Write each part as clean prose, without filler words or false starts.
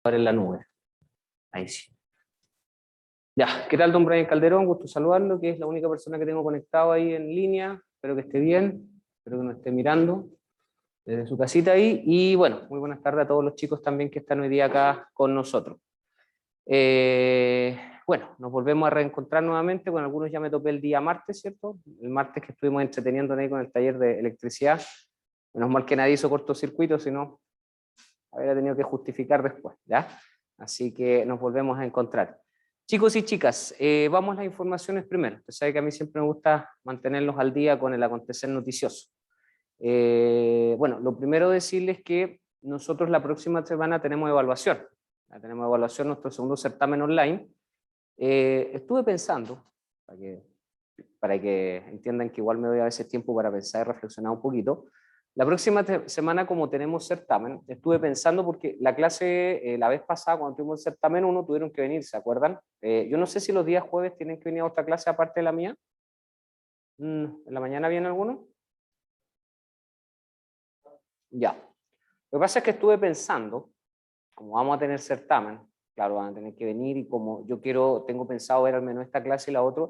en la nube. Ahí sí. Ya, ¿qué tal, don Brian Calderón? Gusto saludarlo, que es la única persona que tengo conectado ahí en línea. Espero que esté bien, espero que nos esté mirando desde su casita ahí. Y bueno, muy buenas tardes a todos los chicos también que están hoy día acá con nosotros. Bueno, nos volvemos a reencontrar nuevamente, con algunos ya me topé el día martes, ¿cierto? El martes que estuvimos entreteniéndonos ahí con el taller de electricidad. Menos mal que nadie hizo cortocircuito, si no, habría tenido que justificar después, ¿ya? Así que nos volvemos a encontrar. Chicos y chicas, vamos a las informaciones primero. Usted sabe que a mí siempre me gusta mantenerlos al día con el acontecer noticioso. Bueno, lo primero decirles que nosotros la próxima semana tenemos evaluación. Ya tenemos evaluación, nuestro segundo certamen online. Estuve pensando, para que entiendan que igual me doy a veces tiempo para pensar y reflexionar un poquito. La próxima semana, como tenemos certamen, estuve pensando porque la clase, la vez pasada, cuando tuvimos el certamen 1, tuvieron que venir, ¿se acuerdan? Yo no sé si los días jueves tienen que venir a otra clase aparte de la mía. ¿En la mañana viene alguno? Ya. Lo que pasa es que estuve pensando, como vamos a tener certamen, claro, van a tener que venir y como yo tengo pensado ver al menos esta clase y la otra,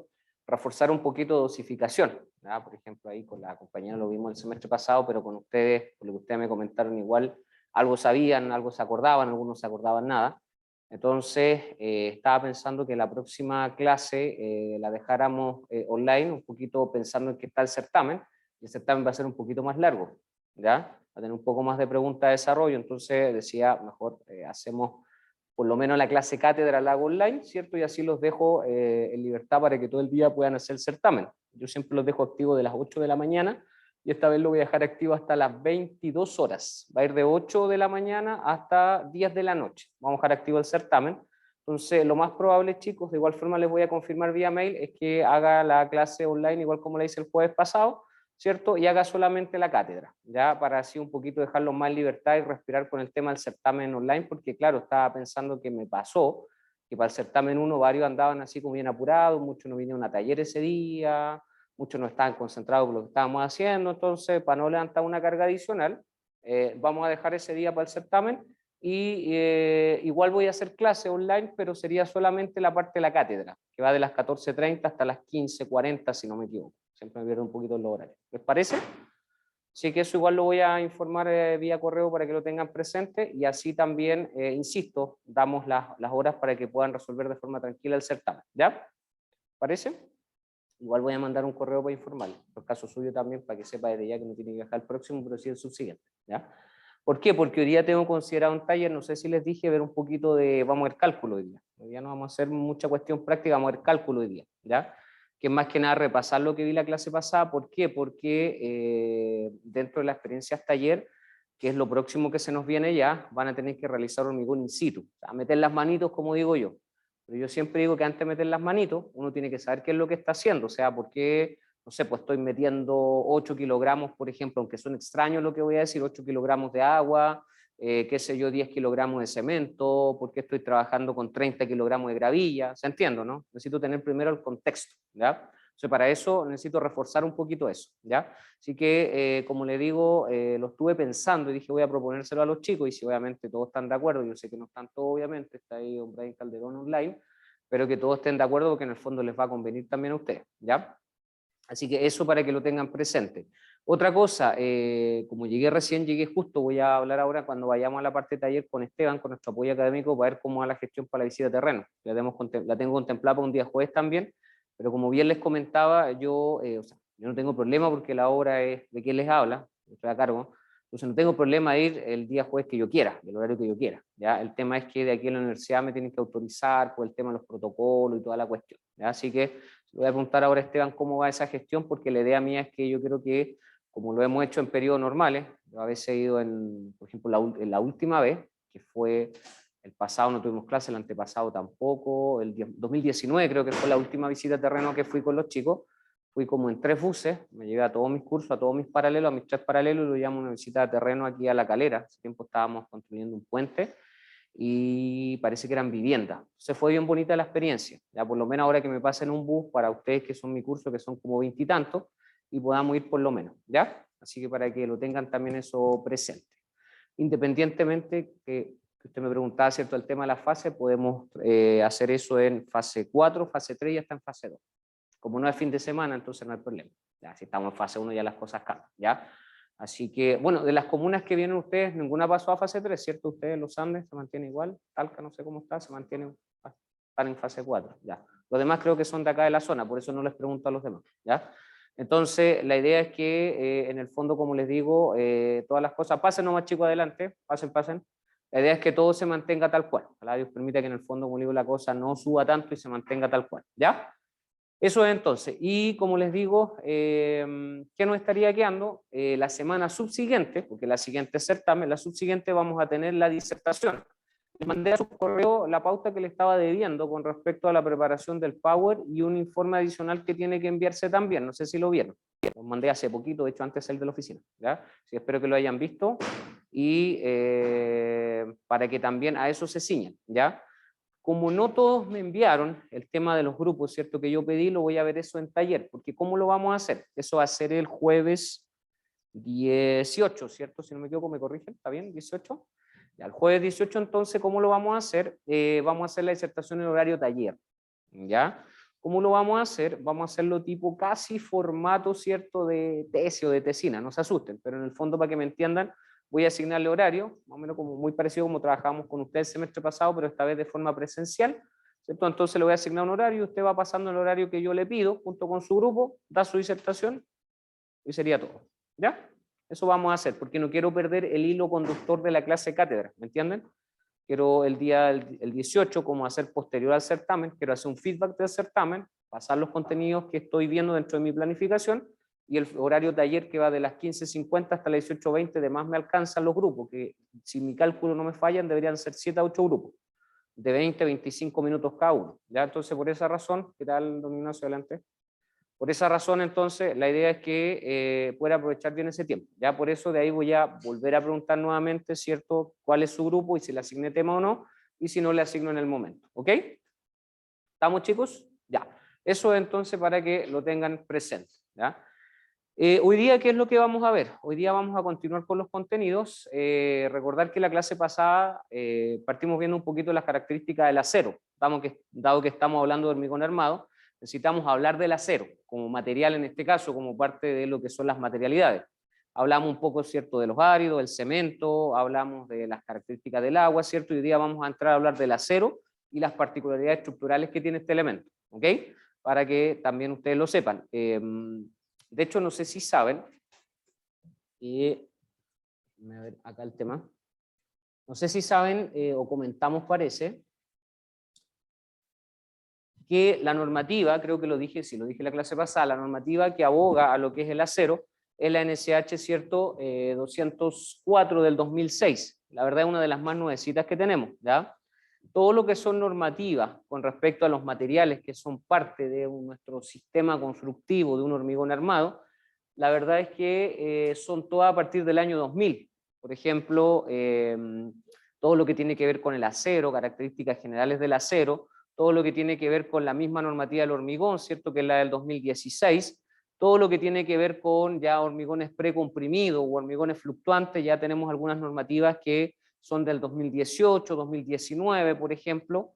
reforzar un poquito de dosificación, ¿verdad? Por ejemplo, ahí con la compañera lo vimos el semestre pasado, pero con ustedes, por lo que ustedes me comentaron, igual algo sabían, algo se acordaban, algunos no se acordaban nada. Entonces, estaba pensando que la próxima clase la dejáramos online, un poquito pensando en que está el certamen, y el certamen va a ser un poquito más largo, ¿ya? Va a tener un poco más de pregunta de desarrollo, entonces decía, mejor hacemos por lo menos la clase cátedra la hago online, ¿cierto? Y así los dejo en libertad para que todo el día puedan hacer el certamen. Yo siempre los dejo activos de las 8 de la mañana y esta vez lo voy a dejar activo hasta las 22 horas. Va a ir de 8 de la mañana hasta 10 de la noche. Vamos a dejar activo el certamen. Entonces, lo más probable, chicos, de igual forma les voy a confirmar vía mail, es que haga la clase online igual como la hice el jueves pasado, ¿cierto? Y haga solamente la cátedra, ya para así un poquito dejarlo más en libertad y respirar con el tema del certamen online, porque claro, estaba pensando que me pasó, que para el certamen 1 varios andaban así como bien apurados, muchos no vinieron a taller ese día, muchos no estaban concentrados con lo que estábamos haciendo, entonces para no levantar una carga adicional, vamos a dejar ese día para el certamen y igual voy a hacer clase online, pero sería solamente la parte de la cátedra, que va de las 14:30 hasta las 15:40, si no me equivoco. Siempre me pierdo un poquito en los horarios. ¿Les parece? Así que eso igual lo voy a informar vía correo para que lo tengan presente y así también, insisto, damos las horas para que puedan resolver de forma tranquila el certamen. ¿Ya? ¿Parece? Igual voy a mandar un correo para informarle, por caso suyo también, para que sepa desde ya que no tiene que dejar el próximo, pero sí el subsiguiente. ¿Ya? ¿Por qué? Porque hoy día tengo considerado un taller, no sé si les dije, ver un poquito de, vamos a ver cálculo hoy día. Hoy día no vamos a hacer mucha cuestión práctica, vamos a ver cálculo hoy día, ¿ya? Que es más que nada repasar lo que vi la clase pasada. ¿Por qué? Porque dentro de la experiencia taller, que es lo próximo que se nos viene ya, van a tener que realizar hormigón in situ, o sea, meter las manitos, como digo yo. Pero yo siempre digo que antes de meter las manitos, uno tiene que saber qué es lo que está haciendo, o sea, por qué, no sé, pues estoy metiendo 8 kilogramos, por ejemplo, aunque son extraños lo que voy a decir, 8 kilogramos de agua, qué sé yo, 10 kilogramos de cemento, por qué estoy trabajando con 30 kilogramos de gravilla, ¿se entiende, no? Necesito tener primero el contexto, ¿ya? Entonces, para eso necesito reforzar un poquito eso, ¿ya? Así que, como le digo, lo estuve pensando y dije, voy a proponérselo a los chicos, y si obviamente todos están de acuerdo, yo sé que no están todos, obviamente, está ahí don Brian Calderón online, pero que todos estén de acuerdo porque en el fondo les va a convenir también a ustedes, ¿ya? Así que eso para que lo tengan presente. Otra cosa, como llegué justo, voy a hablar ahora cuando vayamos a la parte de taller con Esteban, con nuestro apoyo académico, para ver cómo va la gestión para la visita de terreno. La tengo contemplada para un día jueves también, pero como bien les comentaba, o sea, yo no tengo problema porque la obra es de quien les habla, yo estoy a cargo, entonces no tengo problema de ir el día jueves que yo quiera, el horario que yo quiera. ¿Ya? El tema es que de aquí en la universidad me tienen que autorizar por el tema de los protocolos y toda la cuestión. ¿Ya? Así que le voy a preguntar ahora a Esteban cómo va esa gestión, porque la idea mía es que yo creo que, como lo hemos hecho en periodos normales, yo a veces he ido por ejemplo, en la última vez, que fue el pasado no tuvimos clase, el antepasado tampoco, el 2019 creo que fue la última visita a terreno que fui con los chicos, fui como en 3 buses, me llevé a todos mis cursos, a todos mis paralelos, a mis 3 paralelos, y lo llamo una visita de terreno aquí a La Calera. Hace tiempo estábamos construyendo un puente, y parece que eran viviendas. Entonces fue bien bonita la experiencia, ya por lo menos ahora que me pasen un bus para ustedes que son mi curso, que son como 20 y tantos, y podamos ir por lo menos, ¿ya? Así que para que lo tengan también eso presente. Independientemente que que usted me preguntaba, ¿cierto?, el tema de la fase, podemos hacer eso en fase 4, fase 3 y hasta en fase 2. Como no es fin de semana, entonces no hay problema. Ya, si estamos en fase 1 ya las cosas cambian, ¿ya? Así que, bueno, de las comunas que vienen ustedes, ninguna pasó a fase 3, ¿cierto? Ustedes, los Andes, se mantiene igual, Talca, no sé cómo está, se mantiene, están en fase 4, ya. Los demás creo que son de acá de la zona, por eso no les pregunto a los demás, ¿ya? Entonces, la idea es que, en el fondo, como les digo, todas las cosas, pasen nomás chicos adelante, pasen. La idea es que todo se mantenga tal cual. Ojalá Dios permita que en el fondo, como digo, la cosa no suba tanto y se mantenga tal cual, ¿ya? Eso es entonces. Y como les digo, ¿qué nos estaría quedando? La semana subsiguiente, porque la siguiente es certamen, la subsiguiente vamos a tener la disertación. Le mandé a su correo la pauta que le estaba debiendo con respecto a la preparación del Power y un informe adicional que tiene que enviarse también. No sé si lo vieron. Lo mandé hace poquito, de hecho antes el de la oficina, ¿ya? Sí, espero que lo hayan visto y para que también a eso se ciñan, ¿ya? Como no todos me enviaron el tema de los grupos, ¿cierto? Que yo pedí, lo voy a ver eso en taller, porque ¿cómo lo vamos a hacer? Eso va a ser el jueves 18, ¿cierto? Si no me equivoco, me corrigen, ¿está bien? 18. Ya, el jueves 18, entonces, ¿cómo lo vamos a hacer? Vamos a hacer la disertación en horario taller, ¿ya? ¿Cómo lo vamos a hacer? Vamos a hacerlo tipo casi formato, ¿cierto? De tesis o de tesina, no se asusten, pero en el fondo, para que me entiendan, voy a asignarle horario, más o menos como muy parecido como trabajamos con usted el semestre pasado, pero esta vez de forma presencial, ¿cierto? Entonces le voy a asignar un horario, usted va pasando el horario que yo le pido, junto con su grupo, da su disertación, y sería todo, ¿ya? Eso vamos a hacer, porque no quiero perder el hilo conductor de la clase cátedra, ¿me entienden? Quiero el 18, como hacer posterior al certamen, quiero hacer un feedback del certamen, pasar los contenidos que estoy viendo dentro de mi planificación, y el horario taller que va de las 15:50 hasta las 18:20, de más me alcanzan los grupos, que si mi cálculo no me fallan, deberían ser 7 a 8 grupos, de 20 a 25 minutos cada uno. ¿Ya? Entonces, por esa razón, ¿qué tal, don Ignacio, adelante? Por esa razón, entonces, la idea es que pueda aprovechar bien ese tiempo. Ya por eso de ahí voy a volver a preguntar nuevamente, ¿cierto?, cuál es su grupo y si le asigné tema o no, y si no le asigno en el momento. ¿Ok? ¿Estamos, chicos? Ya. Eso entonces para que lo tengan presente. ¿Ya? Hoy día, ¿qué es lo que vamos a ver? Hoy día vamos a continuar con los contenidos. Recordar que la clase pasada partimos viendo un poquito las características del acero, dado que estamos hablando de hormigón armado, necesitamos hablar del acero como material en este caso, como parte de lo que son las materialidades. Hablamos un poco, ¿cierto?, de los áridos, del cemento, hablamos de las características del agua, ¿cierto? Y hoy día vamos a entrar a hablar del acero y las particularidades estructurales que tiene este elemento, ¿ok? Para que también ustedes lo sepan. De hecho, no sé si saben, a ver acá el tema, no sé si saben o comentamos, parece, que la normativa, creo que lo dije, sí, lo dije en la clase pasada, la normativa que aboga a lo que es el acero es la NSH, ¿cierto? 204 del 2006. La verdad es una de las más nuevecitas que tenemos, ¿ya? Todo lo que son normativas con respecto a los materiales que son parte de nuestro sistema constructivo de un hormigón armado, la verdad es que son todas a partir del año 2000. Por ejemplo, todo lo que tiene que ver con el acero, características generales del acero, todo lo que tiene que ver con la misma normativa del hormigón, ¿cierto?, que es la del 2016, todo lo que tiene que ver con ya hormigones precomprimidos o hormigones fluctuantes, ya tenemos algunas normativas que son del 2018, 2019, por ejemplo.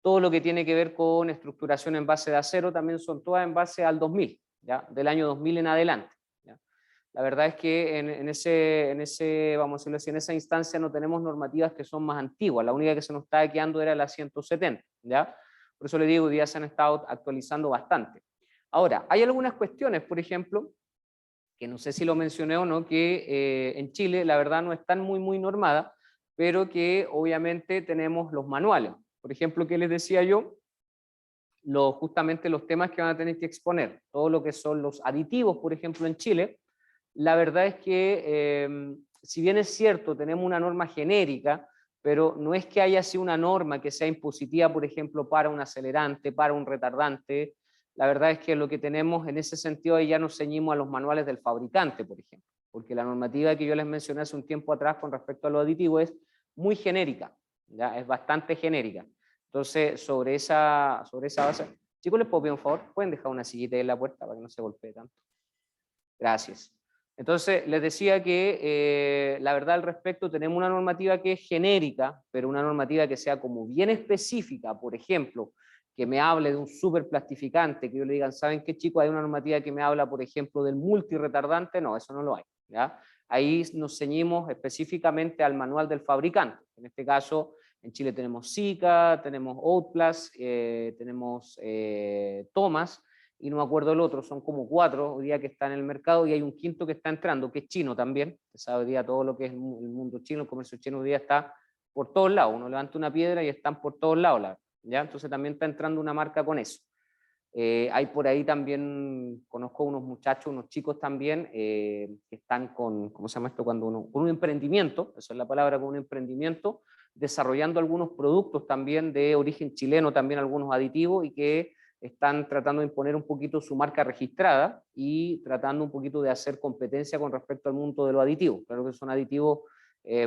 Todo lo que tiene que ver con estructuración en base de acero también son todas en base al 2000, ¿ya? Del año 2000 en adelante. ¿Ya? La verdad es que vamos a decirlo así, en esa instancia no tenemos normativas que son más antiguas, la única que se nos estaba quedando era la 170, ¿ya? Por eso le digo, hoy día se han estado actualizando bastante. Ahora, hay algunas cuestiones, por ejemplo, que no sé si lo mencioné o no, que en Chile la verdad no están muy normadas, pero que obviamente tenemos los manuales. Por ejemplo, ¿qué les decía yo? Justamente los temas que van a tener que exponer, todo lo que son los aditivos, por ejemplo, en Chile, la verdad es que, si bien es cierto, tenemos una norma genérica, pero no es que haya así una norma que sea impositiva, por ejemplo, para un acelerante, para un retardante. La verdad es que lo que tenemos en ese sentido, ahí ya nos ceñimos a los manuales del fabricante, por ejemplo, porque la normativa que yo les mencioné hace un tiempo atrás con respecto a los aditivos es muy genérica, ¿ya? Es bastante genérica. Entonces, sobre esa base, chicos, les puedo pedir un favor, pueden dejar una sillita ahí en la puerta para que no se golpee tanto. Gracias. Entonces, les decía que la verdad al respecto tenemos una normativa que es genérica, pero una normativa que sea como bien específica, por ejemplo, que me hable de un superplastificante, que yo le digan, ¿saben qué, chicos? Hay una normativa que me habla, por ejemplo, del multiretardante. No, eso no lo hay, ¿ya? Ahí nos ceñimos específicamente al manual del fabricante. En este caso, en Chile tenemos Sika, tenemos Outplast, tenemos Thomas, y no me acuerdo el otro, son como 4 hoy día que están en el mercado, y hay un quinto que está entrando, que es chino también. Usted sabe hoy día todo lo que es el mundo chino, el comercio chino hoy día está por todos lados. Uno levanta una piedra y están por todos lados, ¿ya? Entonces también está entrando una marca con eso. Hay por ahí también, conozco unos muchachos, unos chicos también, que están con, ¿cómo se llama esto? Cuando uno, con un emprendimiento, eso es la palabra, con un emprendimiento, desarrollando algunos productos también de origen chileno, también algunos aditivos, y que están tratando de imponer un poquito su marca registrada y tratando un poquito de hacer competencia con respecto al mundo de los aditivos. Claro que son aditivos,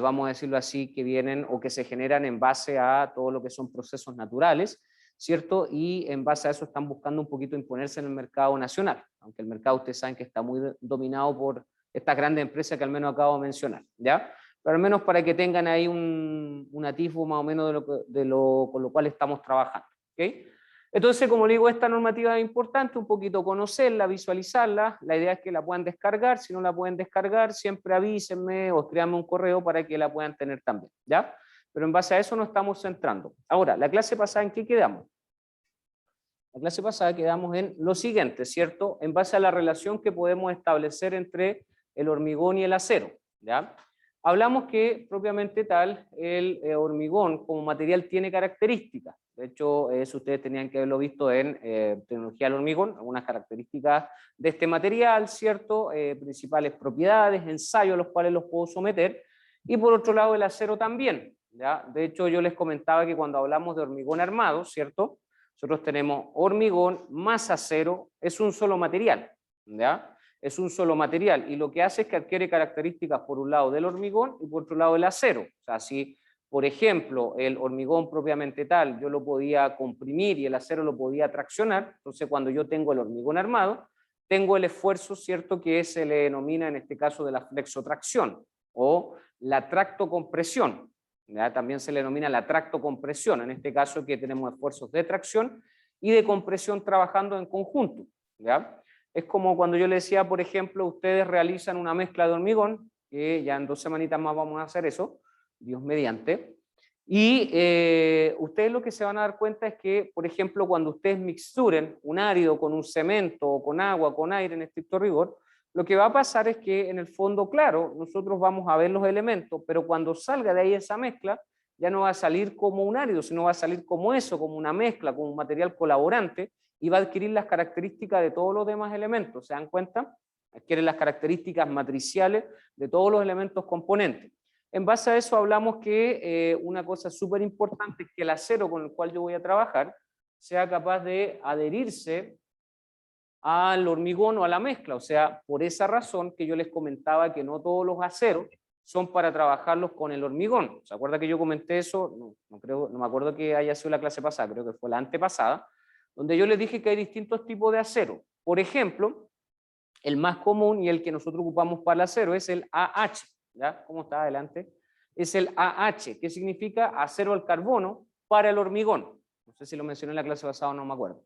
vamos a decirlo así, que vienen o que se generan en base a todo lo que son procesos naturales, ¿cierto? Y en base a eso están buscando un poquito imponerse en el mercado nacional, aunque el mercado ustedes saben que está muy dominado por estas grandes empresas que al menos acabo de mencionar, ¿ya? Pero al menos para que tengan ahí un atisbo más o menos con lo cual estamos trabajando, ¿ok? Entonces, como le digo, esta normativa es importante, un poquito conocerla, visualizarla. La idea es que la puedan descargar. Si no la pueden descargar, siempre avísenme o escríbanme un correo para que la puedan tener también, ¿ya? Pero en base a eso nos estamos centrando. Ahora, la clase pasada, ¿en qué quedamos? La clase pasada quedamos en lo siguiente, ¿cierto? En base a la relación que podemos establecer entre el hormigón y el acero, ¿ya? Hablamos que propiamente tal, el hormigón como material tiene características. De hecho, eso ustedes tenían que haberlo visto en tecnología del hormigón, algunas características de este material, ¿cierto? Principales propiedades, ensayos a los cuales los puedo someter. Y por otro lado, el acero también, ¿ya? De hecho, yo les comentaba que cuando hablamos de hormigón armado, ¿cierto? Nosotros tenemos hormigón más acero, es un solo material, ¿ya? Es un solo material, y lo que hace es que adquiere características por un lado del hormigón y por otro lado del acero. O sea, si por ejemplo el hormigón propiamente tal yo lo podía comprimir y el acero lo podía traccionar, entonces cuando yo tengo el hormigón armado, tengo el esfuerzo, ¿cierto?, que se le denomina en este caso de la flexotracción o la tractocompresión. ¿Ya? También se le denomina la tractocompresión, en este caso que tenemos esfuerzos de tracción y de compresión trabajando en conjunto, ¿ya? Es como cuando yo le decía, por ejemplo, ustedes realizan una mezcla de hormigón, que ya en 2 semanitas más vamos a hacer eso, Dios mediante, y ustedes lo que se van a dar cuenta es que, por ejemplo, cuando ustedes mixturen un árido con un cemento o con agua, con aire en estricto rigor, lo que va a pasar es que en el fondo, claro, nosotros vamos a ver los elementos, pero cuando salga de ahí esa mezcla, ya no va a salir como un árido, sino va a salir como eso, como una mezcla, como un material colaborante, y va a adquirir las características de todos los demás elementos. ¿Se dan cuenta? Adquiere las características matriciales de todos los elementos componentes. En base a eso hablamos que una cosa súper importante es que el acero con el cual yo voy a trabajar sea capaz de adherirse al hormigón o a la mezcla. O sea, por esa razón que yo les comentaba que no todos los aceros son para trabajarlos con el hormigón. ¿Se acuerda que yo comenté eso? No me acuerdo que haya sido la clase pasada, creo que fue la antepasada, donde yo les dije que hay distintos tipos de acero. Por ejemplo, el más común y el que nosotros ocupamos para el acero es el AH. ¿Ya? ¿Cómo está adelante? Es el AH, que significa acero al carbono para el hormigón. No sé si lo mencioné en la clase pasada o no me acuerdo.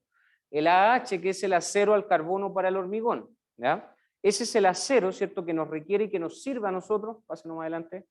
El AH, que es el acero al carbono para el hormigón, ¿ya? Ese es el acero, ¿cierto?, que nos requiere y que nos sirva a nosotros, pásenos más adelante,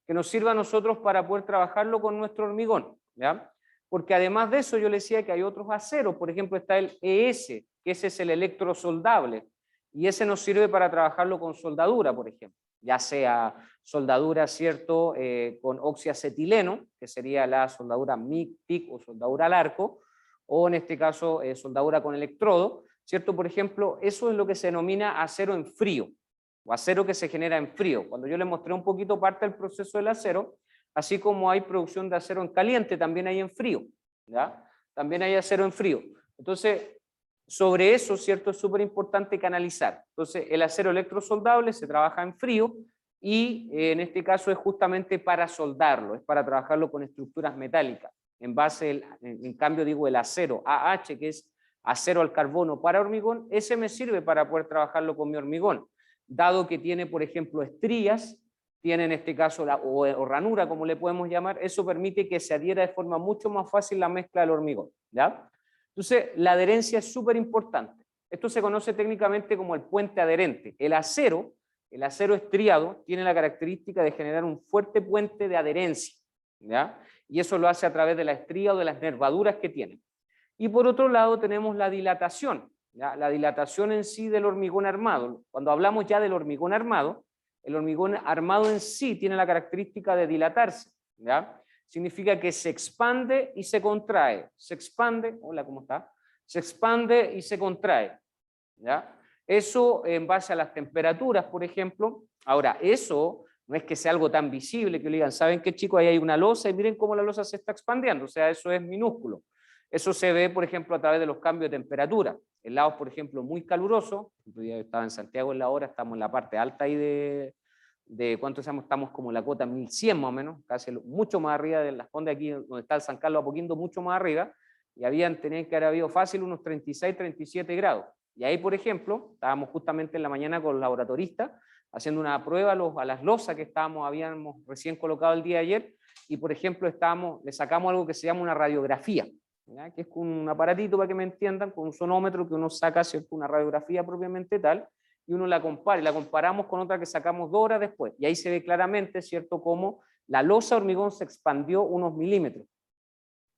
que nos sirva a nosotros para poder trabajarlo con nuestro hormigón, ¿ya? Porque además de eso yo le decía que hay otros aceros, por ejemplo está el ES, que ese es el electrosoldable, y ese nos sirve para trabajarlo con soldadura, por ejemplo, ya sea soldadura, ¿cierto?, con oxiacetileno, que sería la soldadura MIG-TIC o soldadura al arco, o en este caso soldadura con electrodo, ¿cierto? Por ejemplo, eso es lo que se denomina acero en frío, o acero que se genera en frío. Cuando yo les mostré un poquito parte del proceso del acero, así como hay producción de acero en caliente, también hay en frío, ¿ya? También hay acero en frío. Entonces, sobre eso, ¿cierto?, es súper importante canalizar. Entonces, el acero electrosoldable se trabaja en frío y en este caso es justamente para soldarlo, es para trabajarlo con estructuras metálicas. En base, en cambio digo el acero AH, que es acero al carbono para hormigón, ese me sirve para poder trabajarlo con mi hormigón. dado que tiene, por ejemplo, estrías, tiene en este caso, o ranura, como le podemos llamar, eso permite que se adhiera de forma mucho más fácil la mezcla del hormigón, ¿ya? Entonces, la adherencia es súper importante. Esto se conoce técnicamente como el puente adherente. El acero estriado tiene la característica de generar un fuerte puente de adherencia, ¿ya? Y eso lo hace a través de la estría o de las nervaduras que tiene. Y por otro lado tenemos la dilatación, ¿ya? La dilatación en sí del hormigón armado. Cuando hablamos ya del hormigón armado, el hormigón armado en sí tiene la característica de dilatarse, ¿ya? Significa que se expande y se contrae. Se expande, hola, ¿cómo está? Se expande y se contrae, ¿ya? Eso en base a las temperaturas, por ejemplo. Ahora, eso no es que sea algo tan visible que le digan, ¿saben qué, chicos? Ahí hay una losa y miren cómo la losa se está expandiendo. O sea, eso es minúsculo. Eso se ve, por ejemplo, a través de los cambios de temperatura. En lados, por ejemplo, muy calurosos. Yo estaba en Santiago en la hora, estamos en la parte alta ahí de ¿cuánto estamos como en la cota 1100 más o menos, casi mucho más arriba de las Condes, aquí donde está el San Carlos Apoquindo, mucho más arriba, y tenían que haber habido fácil unos 36, 37 grados. Y ahí, por ejemplo, estábamos justamente en la mañana con los laboratoristas, haciendo una prueba a las losas que habíamos recién colocado el día de ayer, y por ejemplo le sacamos algo que se llama una radiografía, ¿ya? Que es con un aparatito, para que me entiendan, con un sonómetro que uno saca, ¿cierto?, una radiografía propiamente tal, y uno la compara, y la comparamos con otra que sacamos 2 horas después, y ahí se ve claramente, ¿cierto?, cómo la losa hormigón se expandió unos milímetros.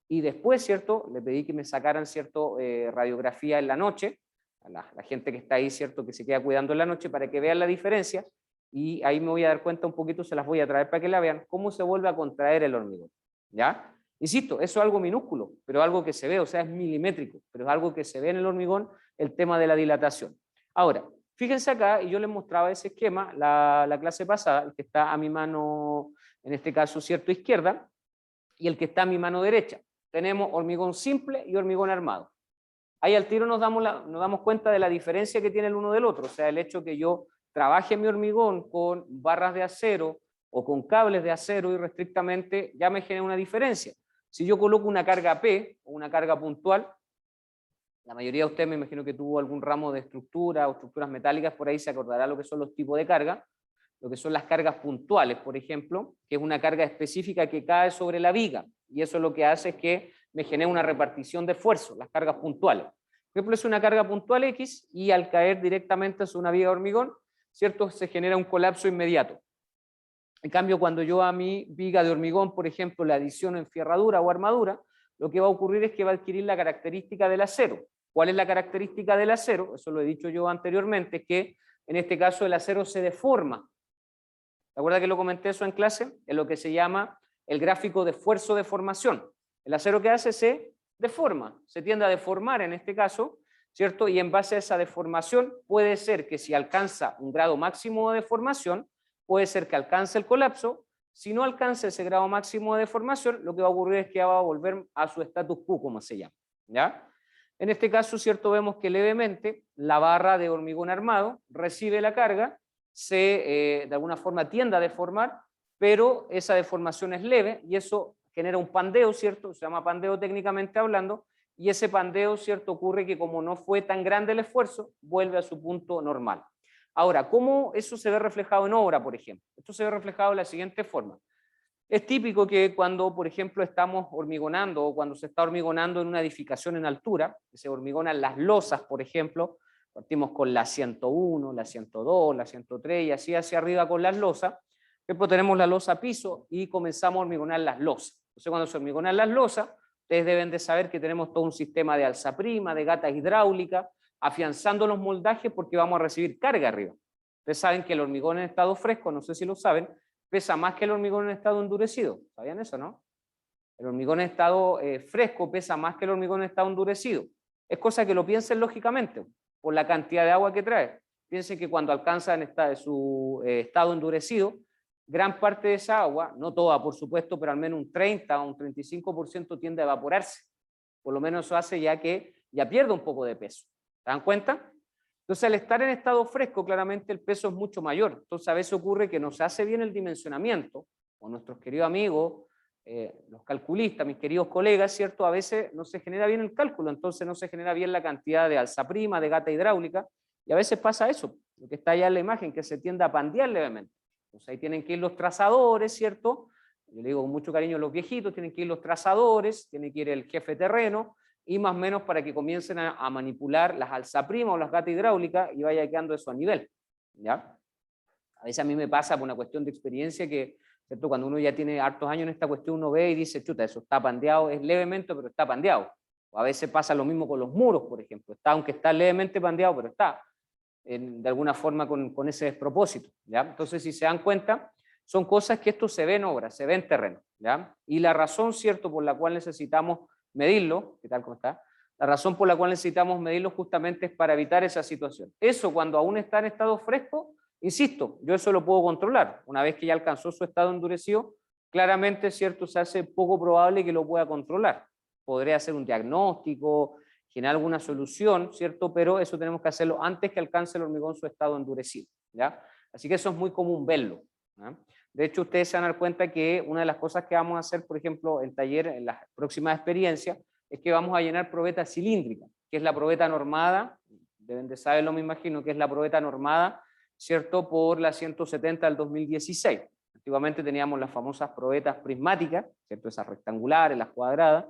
Y después, ¿cierto?, le pedí que me sacaran, ¿cierto?, radiografía en la noche, a la gente que está ahí, ¿cierto?, que se queda cuidando en la noche, para que vean la diferencia, y ahí me voy a dar cuenta un poquito, se las voy a traer para que la vean, cómo se vuelve a contraer el hormigón, ¿ya? Insisto, eso es algo minúsculo, pero algo que se ve, o sea, es milimétrico, pero es algo que se ve en el hormigón, el tema de la dilatación. Ahora, fíjense acá, y yo les mostraba ese esquema la clase pasada, el que está a mi mano, en este caso, ¿cierto?, izquierda, y el que está a mi mano derecha. Tenemos hormigón simple y hormigón armado. Ahí al tiro nos damos cuenta de la diferencia que tiene el uno del otro, o sea, el hecho que yo trabaje mi hormigón con barras de acero o con cables de acero irrestrictamente, ya me genera una diferencia. Si yo coloco una carga P o una carga puntual, la mayoría de ustedes me imagino que tuvo algún ramo de estructura o estructuras metálicas, por ahí se acordará lo que son los tipos de carga, lo que son las cargas puntuales, por ejemplo, que es una carga específica que cae sobre la viga, y eso lo que hace es que me genera una repartición de esfuerzo, las cargas puntuales. Por ejemplo, es una carga puntual X, y al caer directamente sobre una viga de hormigón, ¿cierto?, se genera un colapso inmediato. En cambio, cuando yo a mi viga de hormigón, por ejemplo, le adiciono enferradura o armadura, lo que va a ocurrir es que va a adquirir la característica del acero. ¿Cuál es la característica del acero? Eso lo he dicho yo anteriormente, que en este caso el acero se deforma. ¿Te acuerdas que lo comenté eso en clase? Es lo que se llama el gráfico de esfuerzo-deformación. El acero que hace se deforma, se tiende a deformar en este caso, ¿cierto? Y en base a esa deformación puede ser que si alcanza un grado máximo de deformación, puede ser que alcance el colapso. Si no alcanza ese grado máximo de deformación, lo que va a ocurrir es que va a volver a su status quo, como se llama, ¿ya? En este caso, ¿cierto?, vemos que levemente la barra de hormigón armado recibe la carga, de alguna forma tiende a deformar, pero esa deformación es leve y eso genera un pandeo, ¿cierto? Se llama pandeo técnicamente hablando, y ese pandeo, ¿cierto?, ocurre que como no fue tan grande el esfuerzo, vuelve a su punto normal. Ahora, ¿cómo eso se ve reflejado en obra, por ejemplo? Esto se ve reflejado de la siguiente forma. Es típico que cuando, por ejemplo, estamos hormigonando o cuando se está hormigonando en una edificación en altura, que se hormigonan las losas, por ejemplo, partimos con la 101, la 102, la 103 y así hacia arriba con las losas. Por ejemplo, tenemos la losa a piso y comenzamos a hormigonar las losas. Entonces, cuando se hormigonan las losas, ustedes deben de saber que tenemos todo un sistema de alzaprima, de gata hidráulica, afianzando los moldajes porque vamos a recibir carga arriba. Ustedes saben que el hormigón en estado fresco, no sé si lo saben, pesa más que el hormigón en estado endurecido. ¿Sabían eso, no? El hormigón en estado fresco pesa más que el hormigón en estado endurecido. Es cosa que lo piensen lógicamente, por la cantidad de agua que trae. Piensen que cuando alcanza en su estado endurecido, gran parte de esa agua, no toda por supuesto, pero al menos un 30 o un 35% tiende a evaporarse. Por lo menos eso hace ya que ya pierde un poco de peso. ¿Se dan cuenta? Entonces, al estar en estado fresco, claramente el peso es mucho mayor. Entonces, a veces ocurre que no se hace bien el dimensionamiento, o nuestros queridos amigos, los calculistas, mis queridos colegas, ¿cierto? A veces no se genera bien el cálculo, entonces no se genera bien la cantidad de alzaprima, de gata hidráulica, Y a veces pasa eso, lo que está allá en la imagen, que se tiende a pandear levemente. Entonces ahí tienen que ir los trazadores, ¿cierto? Yo le digo con mucho cariño a los viejitos, tienen que ir los trazadores, tiene que ir el jefe terreno, y más o menos para que comiencen a manipular las alzaprimas o las gatas hidráulicas y vaya quedando eso a nivel, ¿ya? A veces a mí me pasa por una cuestión de experiencia que, ¿cierto? Cuando uno ya tiene hartos años en esta cuestión, uno ve y dice, chuta, eso está pandeado, es levemente, pero está pandeado. O a veces pasa lo mismo con los muros, por ejemplo, está, aunque está levemente pandeado, pero está de alguna forma con ese despropósito, ¿ya? Entonces, si se dan cuenta, son cosas que esto se ve en obra, se ve en terreno, ¿ya? Y la razón, ¿cierto?, por la cual necesitamos medirlo, ¿qué tal, cómo está? La razón por la cual necesitamos medirlo justamente es para evitar esa situación. Eso cuando aún está en estado fresco, insisto, yo eso lo puedo controlar. Una vez que ya alcanzó su estado endurecido, claramente, ¿cierto?, se hace poco probable que lo pueda controlar. Podré hacer un diagnóstico, generar alguna solución, ¿cierto? Pero eso tenemos que hacerlo antes que alcance el hormigón su estado endurecido, ¿ya? Así que eso es muy común verlo, ¿ya? De hecho, ustedes se van a dar cuenta que una de las cosas que vamos a hacer, por ejemplo, en taller, en las próximas experiencias, es que vamos a llenar probeta cilíndrica, que es la probeta normada, deben de saberlo, me imagino, que es la probeta normada, ¿cierto?, por la 170 del 2016. Antiguamente teníamos las famosas probetas prismáticas, ¿cierto?, esas rectangulares, las cuadradas,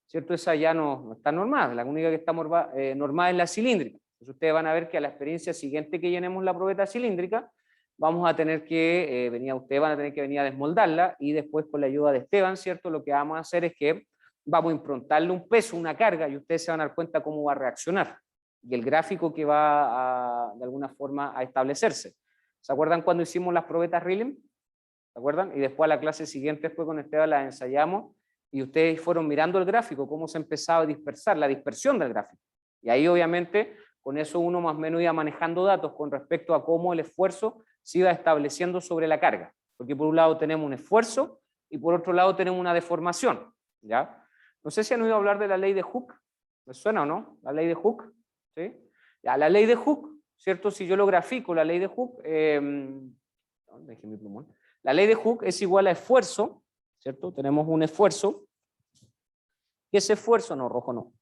¿cierto? Esa ya no está normada, la única que está normada es la cilíndrica. Entonces ustedes van a ver que a la experiencia siguiente que llenemos la probeta cilíndrica, vamos a tener que ustedes van a tener que venir a desmoldarla y después con la ayuda de Esteban, ¿cierto? Lo que vamos a hacer es que vamos a improntarle un peso, una carga, y ustedes se van a dar cuenta cómo va a reaccionar y el gráfico que va de alguna forma a establecerse. ¿Se acuerdan cuando hicimos las probetas Rilem? ¿Se acuerdan? Y después a la clase siguiente, después con Esteban las ensayamos y ustedes fueron mirando el gráfico, cómo se empezaba a dispersar, la dispersión del gráfico. Y ahí obviamente con eso uno más o menos iba manejando datos con respecto a cómo el esfuerzo se iba estableciendo sobre la carga. Porque por un lado tenemos un esfuerzo y por otro lado tenemos una deformación, ¿ya? No sé si han oído hablar de la ley de Hooke. ¿Les suena o no? La ley de Hooke, ¿sí? Ya, la ley de Hooke, ¿cierto? Si yo lo grafico, la ley de Hooke, dejé mi plumón. La ley de Hooke es igual a esfuerzo, ¿cierto? Tenemos un esfuerzo. ¿Qué es esfuerzo? No, rojo no.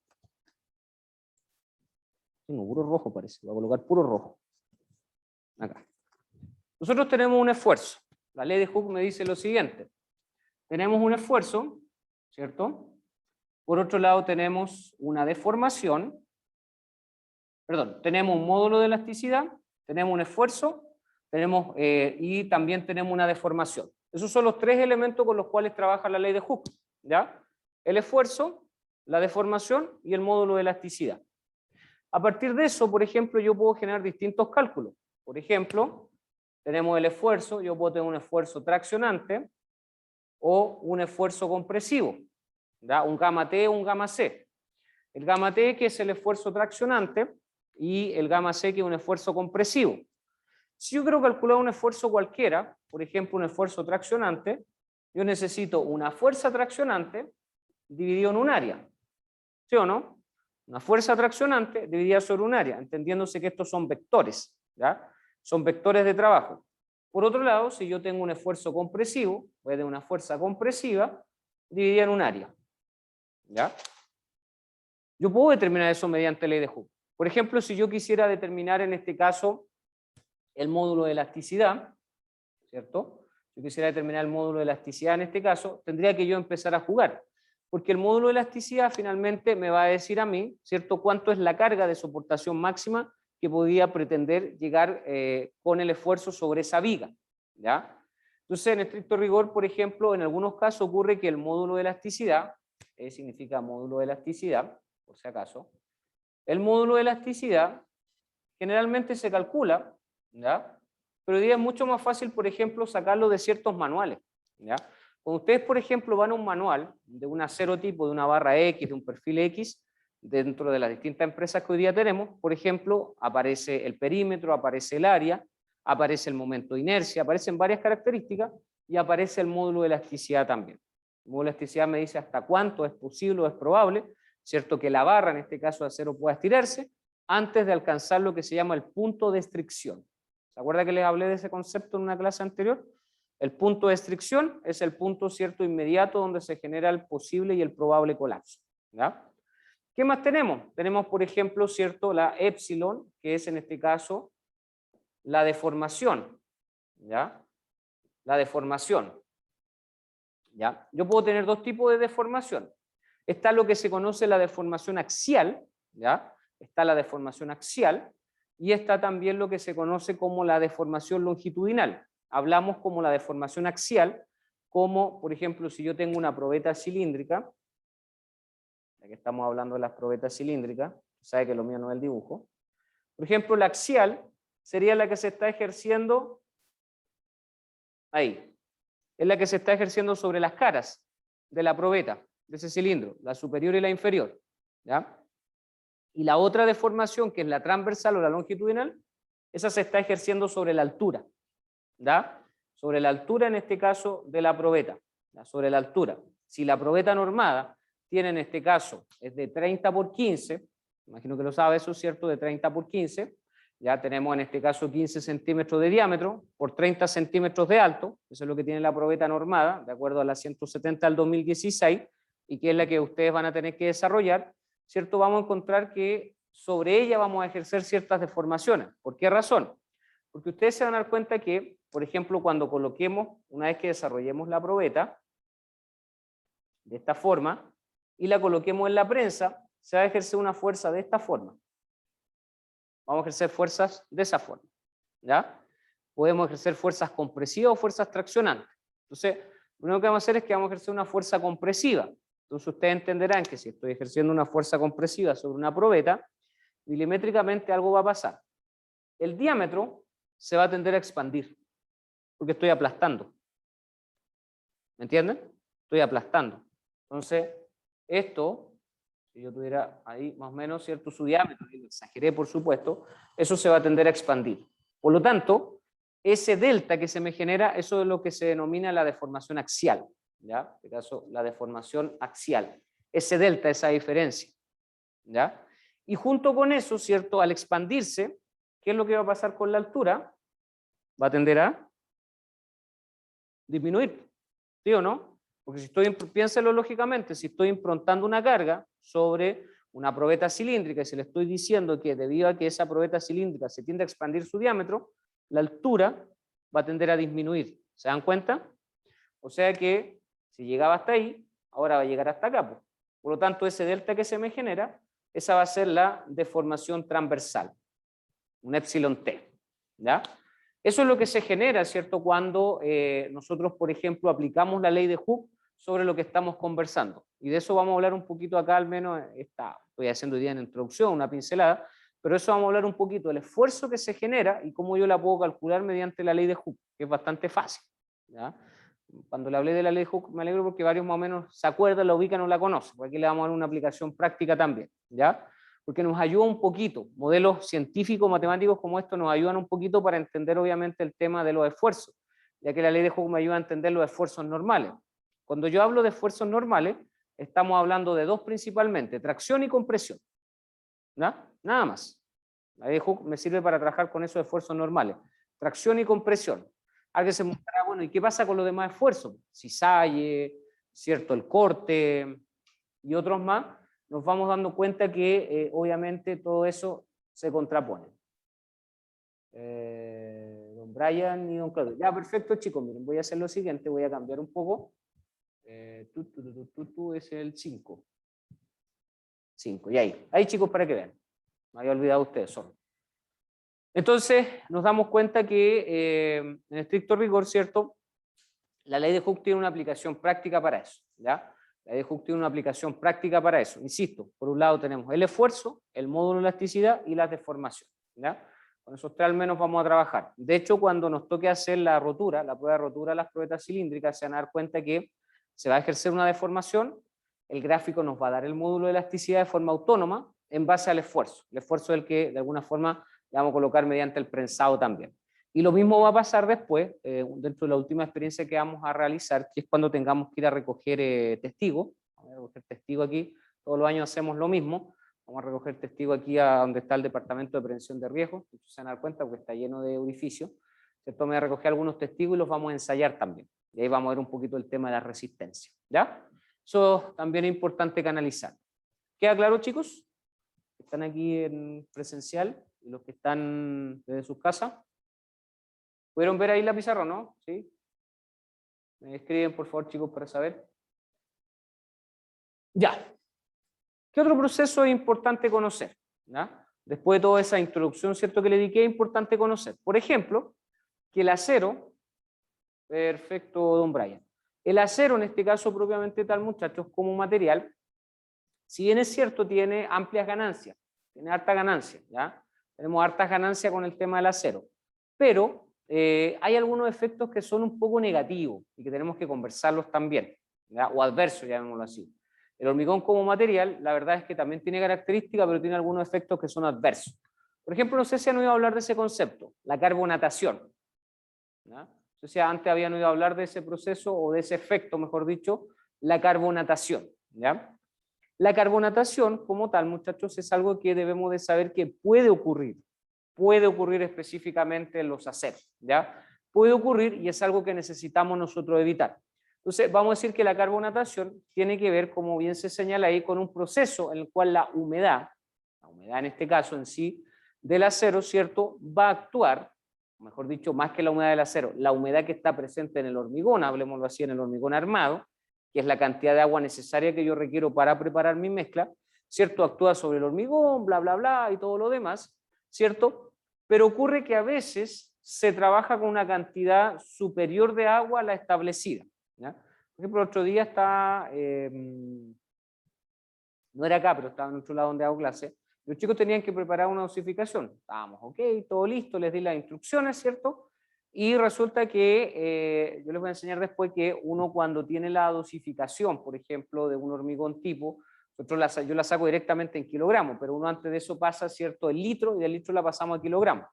Tengo puro rojo parece, voy a colocar puro rojo. Acá. Nosotros tenemos un esfuerzo. La ley de Hooke me dice lo siguiente. Tenemos un esfuerzo, ¿cierto? Por otro lado tenemos una deformación. Perdón, tenemos un módulo de elasticidad, tenemos un esfuerzo, tenemos, y también tenemos una deformación. Esos son los tres elementos con los cuales trabaja la ley de Hooke, ¿ya? El esfuerzo, la deformación y el módulo de elasticidad. A partir de eso, por ejemplo, yo puedo generar distintos cálculos. Por ejemplo, tenemos el esfuerzo, yo puedo tener un esfuerzo traccionante o un esfuerzo compresivo, ¿ya? Un gamma T o un gamma C. El gamma T, que es el esfuerzo traccionante, y el gamma C, que es un esfuerzo compresivo. Si yo quiero calcular un esfuerzo cualquiera, por ejemplo un esfuerzo traccionante, yo necesito una fuerza traccionante dividido en un área, ¿sí o no? Una fuerza traccionante dividida sobre un área, entendiéndose que estos son vectores, ¿ya? Son vectores de trabajo. Por otro lado, si yo tengo un esfuerzo compresivo, voy a tener una fuerza compresiva dividida en un área, ¿ya? Yo puedo determinar eso mediante ley de Hooke. Por ejemplo, si yo quisiera determinar en este caso el módulo de elasticidad, ¿cierto? Yo quisiera determinar el módulo de elasticidad en este caso, tendría que yo empezar a jugar, porque el módulo de elasticidad finalmente me va a decir a mí, ¿cierto?, cuánto es la carga de soportación máxima que podía pretender llegar con el esfuerzo sobre esa viga, ¿ya? Entonces, en estricto rigor, por ejemplo, en algunos casos ocurre que el módulo de elasticidad, significa módulo de elasticidad, por si acaso, el módulo de elasticidad generalmente se calcula, ¿ya? Pero hoy día es mucho más fácil, por ejemplo, sacarlo de ciertos manuales, ¿ya? Cuando ustedes, por ejemplo, van a un manual de un acero tipo, de una barra X, de un perfil X, dentro de las distintas empresas que hoy día tenemos, por ejemplo, aparece el perímetro, aparece el área, aparece el momento de inercia, aparecen varias características y aparece el módulo de elasticidad también. El módulo de elasticidad me dice hasta cuánto es posible o es probable, ¿cierto?, que la barra, en este caso de acero, pueda estirarse antes de alcanzar lo que se llama el punto de estricción. ¿Se acuerda que les hablé de ese concepto en una clase anterior? El punto de estricción es el punto, cierto, inmediato donde se genera el posible y el probable colapso, ¿ya? ¿Qué más tenemos? Tenemos, por ejemplo, ¿cierto? La epsilon, que es en este caso la deformación, ¿ya? La deformación, ¿ya? Yo puedo tener dos tipos de deformación. Está lo que se conoce la deformación axial, ¿ya? Está la deformación axial, y está también lo que se conoce como la deformación longitudinal. Hablamos como la deformación axial, como, por ejemplo, si yo tengo una probeta cilíndrica, ya que estamos hablando de las probetas cilíndricas, sabe que lo mío no es el dibujo. Por ejemplo, la axial sería la que se está ejerciendo ahí. Es la que se está ejerciendo sobre las caras de la probeta, de ese cilindro, la superior y la inferior, ¿ya? Y la otra deformación, que es la transversal o la longitudinal, esa se está ejerciendo sobre la altura, ¿ya? Sobre la altura, en este caso, de la probeta, ¿ya? Sobre la altura. Si la probeta normada tiene, en este caso, es de 30 por 15, imagino que lo sabe eso, ¿cierto? De 30 por 15, ya tenemos en este caso 15 centímetros de diámetro por 30 centímetros de alto, eso es lo que tiene la probeta normada, de acuerdo a la 170 del 2016, y que es la que ustedes van a tener que desarrollar, ¿cierto? Vamos a encontrar que sobre ella vamos a ejercer ciertas deformaciones. ¿Por qué razón? Porque ustedes se van a dar cuenta que, por ejemplo, cuando coloquemos, una vez que desarrollemos la probeta, de esta forma, y la coloquemos en la prensa, se va a ejercer una fuerza de esta forma. Vamos a ejercer fuerzas de esa forma, ¿ya? Podemos ejercer fuerzas compresivas o fuerzas traccionantes. Entonces, lo único que vamos a hacer es que vamos a ejercer una fuerza compresiva. Entonces, ustedes entenderán que si estoy ejerciendo una fuerza compresiva sobre una probeta, milimétricamente algo va a pasar. El diámetro se va a tender a expandir, porque estoy aplastando. ¿Me entienden? Estoy aplastando. Entonces, esto, si yo tuviera ahí más o menos cierto su diámetro, y lo exageré por supuesto, eso se va a tender a expandir. Por lo tanto, ese delta que se me genera, eso es lo que se denomina la deformación axial, ¿ya? En este caso, la deformación axial. Ese delta, esa diferencia, ¿ya? Y junto con eso, ¿cierto? Al expandirse, ¿qué es lo que va a pasar con la altura? Va a tender a disminuir, ¿sí o no? Porque si estoy, piénselo lógicamente, si estoy improntando una carga sobre una probeta cilíndrica y se le estoy diciendo que debido a que esa probeta cilíndrica se tiende a expandir su diámetro, la altura va a tender a disminuir. ¿Se dan cuenta? O sea que si llegaba hasta ahí, ahora va a llegar hasta acá. Por lo tanto, ese delta que se me genera, esa va a ser la deformación transversal, un epsilon t, ¿ya? Eso es lo que se genera, ¿cierto? Cuando nosotros, por ejemplo, aplicamos la ley de Hooke sobre lo que estamos conversando. Y de eso vamos a hablar un poquito acá, al menos estoy haciendo hoy día en introducción, una pincelada, pero eso vamos a hablar un poquito del esfuerzo que se genera y cómo yo la puedo calcular mediante la ley de Hooke, que es bastante fácil, ¿ya? Cuando le hablé de la ley de Hooke, me alegro porque varios más o menos se acuerdan, la ubican o la conocen, porque aquí le vamos a dar una aplicación práctica también, ¿ya? Porque nos ayuda un poquito, modelos científicos, matemáticos como estos nos ayudan un poquito para entender obviamente el tema de los esfuerzos, ya que la ley de Hooke me ayuda a entender los esfuerzos normales. Cuando yo hablo de esfuerzos normales, estamos hablando de dos principalmente, tracción y compresión, ¿ya? Nada más. La ley de Hooke me sirve para trabajar con esos esfuerzos normales, tracción y compresión. Alguien se preguntará, bueno, ¿y qué pasa con los demás esfuerzos? Cisalle, ¿cierto? El corte y otros más, nos vamos dando cuenta que obviamente todo eso se contrapone. Don Brian y don Claudio. Ya, perfecto, chicos, miren, voy a hacer lo siguiente, voy a cambiar un poco. Es el 5. 5, y ahí chicos, para que vean. Me había olvidado ustedes solo. Entonces, nos damos cuenta que en estricto rigor, ¿cierto? La ley de Hooke tiene una aplicación práctica para eso, ¿ya? La ley de Hooke tiene una aplicación práctica para eso. Insisto, por un lado tenemos el esfuerzo, el módulo de elasticidad y la deformación, ¿ya? Con esos tres al menos vamos a trabajar. De hecho, cuando nos toque hacer la rotura, la prueba de rotura de las probetas cilíndricas, se van a dar cuenta que se va a ejercer una deformación, el gráfico nos va a dar el módulo de elasticidad de forma autónoma en base al esfuerzo. El esfuerzo es el que de alguna forma le vamos a colocar mediante el prensado también. Y lo mismo va a pasar después, dentro de la última experiencia que vamos a realizar, que es cuando tengamos que ir a recoger testigos. Vamos a recoger testigos aquí, todos los años hacemos lo mismo. Vamos a recoger testigos aquí a donde está el Departamento de Prevención de Riesgos, se van a dar cuenta porque está lleno de orificios. ¿Cierto? Me voy a recoger algunos testigos y los vamos a ensayar también. Y ahí vamos a ver un poquito el tema de la resistencia, ¿ya? Eso también es importante canalizar. ¿Queda claro, chicos? ¿Están aquí en presencial y los que están desde sus casas? ¿Pudieron ver ahí la pizarra o no? ¿Sí? Me escriben, por favor, chicos, para saber. Ya. ¿Qué otro proceso es importante conocer? ¿Ya? Después de toda esa introducción, ¿cierto?, que le dediqué, es importante conocer. Por ejemplo, que el acero, perfecto, don Brian. El acero, en este caso propiamente tal, muchachos, como material, si bien es cierto, tiene amplias ganancias, tiene harta ganancia, ¿ya? Tenemos hartas ganancias con el tema del acero, pero hay algunos efectos que son un poco negativos y que tenemos que conversarlos también, ¿ya? O adversos, llamémoslo así. El hormigón como material, la verdad es que también tiene características, pero tiene algunos efectos que son adversos. Por ejemplo, no sé si han oído hablar de ese concepto, la carbonatación, ¿ya? No sé si antes habían oído hablar de ese proceso o de ese efecto, mejor dicho, la carbonatación, ¿ya? La carbonatación, como tal, muchachos, es algo que debemos de saber que puede ocurrir específicamente en los aceros, ¿ya? Puede ocurrir y es algo que necesitamos nosotros evitar. Entonces, vamos a decir que la carbonatación tiene que ver, como bien se señala ahí, con un proceso en el cual la humedad en este caso en sí, del acero, ¿cierto?, va a actuar, mejor dicho, más que la humedad del acero, la humedad que está presente en el hormigón, hablemoslo así, en el hormigón armado, que es la cantidad de agua necesaria que yo requiero para preparar mi mezcla, ¿cierto? Actúa sobre el hormigón, bla, bla, bla, y todo lo demás, ¿cierto? Pero ocurre que a veces se trabaja con una cantidad superior de agua a la establecida, ¿ya? Por ejemplo, el otro día estaba, no era acá, pero estaba en otro lado donde hago clase, los chicos tenían que preparar una dosificación, estábamos ok, todo listo, les di las instrucciones, ¿cierto? Y resulta que yo les voy a enseñar después que uno cuando tiene la dosificación, por ejemplo, de un hormigón tipo, yo la saco directamente en kilogramos, pero uno antes de eso pasa, ¿cierto?, el litro, y del litro la pasamos a kilogramos.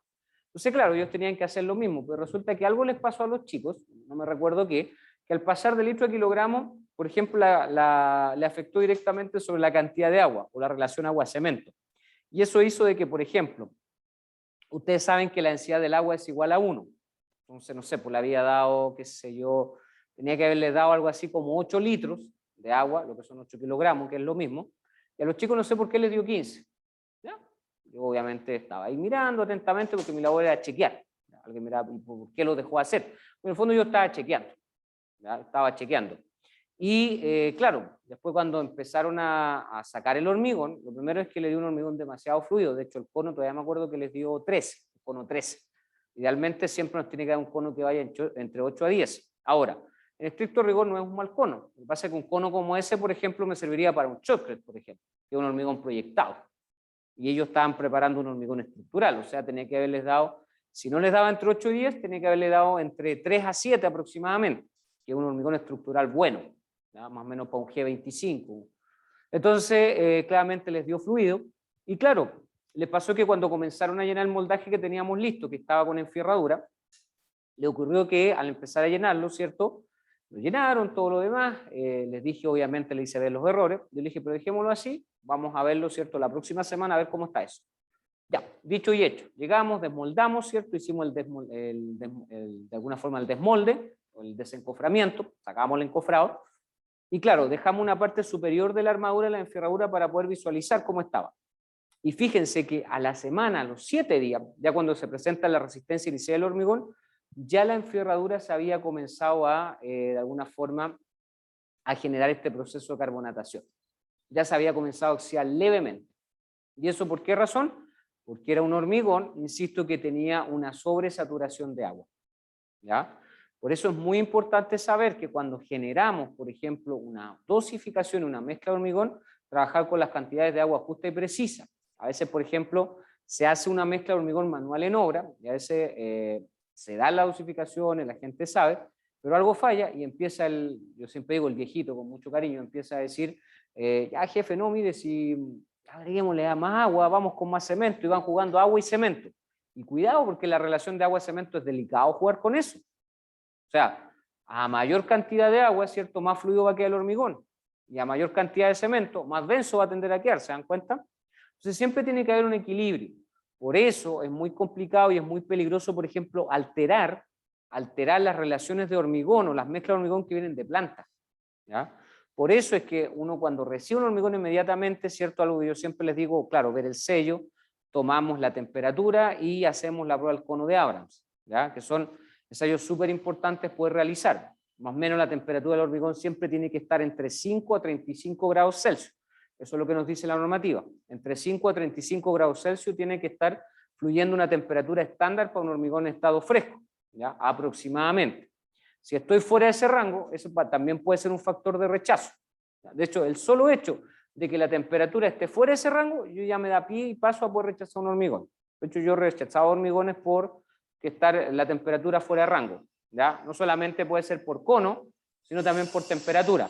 Entonces, claro, ellos tenían que hacer lo mismo, pero resulta que algo les pasó a los chicos, no me recuerdo qué, que al pasar de litro a kilogramos, por ejemplo, le afectó directamente sobre la cantidad de agua, o la relación agua-cemento. Y eso hizo de que, por ejemplo, ustedes saben que la densidad del agua es igual a 1. Entonces, no sé, pues le había dado, qué sé yo, tenía que haberle dado algo así como 8 litros de agua, lo que son 8 kilogramos, que es lo mismo, y a los chicos no sé por qué les dio 15. ¿Ya? Yo obviamente estaba ahí mirando atentamente porque mi labor era chequear. Alguien miraba, ¿por qué lo dejó hacer? En el fondo yo estaba chequeando, ¿ya? Estaba chequeando. Y claro, después cuando empezaron a sacar el hormigón, lo primero es que le dio un hormigón demasiado fluido. De hecho, el cono todavía me acuerdo que les dio 13, el cono 13. Idealmente siempre nos tiene que dar un cono que vaya entre 8 a 10. Ahora, en estricto rigor no es un mal cono. Lo que pasa es que un cono como ese, por ejemplo, me serviría para un chocolate, por ejemplo, que es un hormigón proyectado. Y ellos estaban preparando un hormigón estructural, o sea, tenía que haberles dado, si no les daba entre 8 y 10, tenía que haberle dado entre 3 a 7 aproximadamente, que es un hormigón estructural bueno, ¿ya? Más o menos para un G25. Entonces, claramente les dio fluido, y claro, les pasó que cuando comenzaron a llenar el moldaje que teníamos listo, que estaba con enfierradura, le ocurrió que al empezar a llenarlo, ¿cierto? Lo llenaron, todo lo demás, les dije, obviamente le hice ver los errores, yo le dije, pero dejémoslo así, vamos a verlo, ¿cierto? La próxima semana a ver cómo está eso. Ya, dicho y hecho, llegamos, desmoldamos, ¿cierto? Hicimos de alguna forma el desmolde, o el desencoframiento, sacamos el encofrado, y claro, dejamos una parte superior de la armadura de la enferradura para poder visualizar cómo estaba. Y fíjense que a la semana, a los 7 días, ya cuando se presenta la resistencia inicial del hormigón, ya la enfierradura se había comenzado de alguna forma, a generar este proceso de carbonatación. Ya se había comenzado a oxidar levemente. ¿Y eso por qué razón? Porque era un hormigón, insisto, que tenía una sobresaturación de agua, ¿ya? Por eso es muy importante saber que cuando generamos, por ejemplo, una dosificación, una mezcla de hormigón, trabajar con las cantidades de agua justa y precisa. A veces, por ejemplo, se hace una mezcla de hormigón manual en obra, y a veces se dan las dosificaciones, la gente sabe, pero algo falla y empieza yo siempre digo el viejito con mucho cariño, empieza a decir, ya jefe, no, mire, si agreguémosle más agua, vamos con más cemento, y van jugando agua y cemento. Y cuidado, porque la relación de agua y cemento es delicado jugar con eso. O sea, a mayor cantidad de agua, ¿cierto?, más fluido va a quedar el hormigón. Y a mayor cantidad de cemento, más denso va a tender a quedar, ¿se dan cuenta? Entonces siempre tiene que haber un equilibrio. Por eso es muy complicado y es muy peligroso, por ejemplo, alterar las relaciones de hormigón o las mezclas de hormigón que vienen de plantas, ¿ya? Por eso es que uno cuando recibe un hormigón inmediatamente, ¿cierto? Algo que yo siempre les digo, claro, ver el sello, tomamos la temperatura y hacemos la prueba del cono de Abrams, ¿ya? Que son ensayos súper importantes poder realizar. Más o menos la temperatura del hormigón siempre tiene que estar entre 5 a 35 grados Celsius. Eso es lo que nos dice la normativa. Entre 5 a 35 grados Celsius tiene que estar fluyendo una temperatura estándar para un hormigón en estado fresco, ¿ya? Aproximadamente. Si estoy fuera de ese rango, eso también puede ser un factor de rechazo. De hecho, el solo hecho de que la temperatura esté fuera de ese rango, yo ya me da pie y paso a poder rechazar un hormigón. De hecho, yo he rechazado hormigones por que estar la temperatura fuera de rango, ¿ya? No solamente puede ser por cono, sino también por temperatura,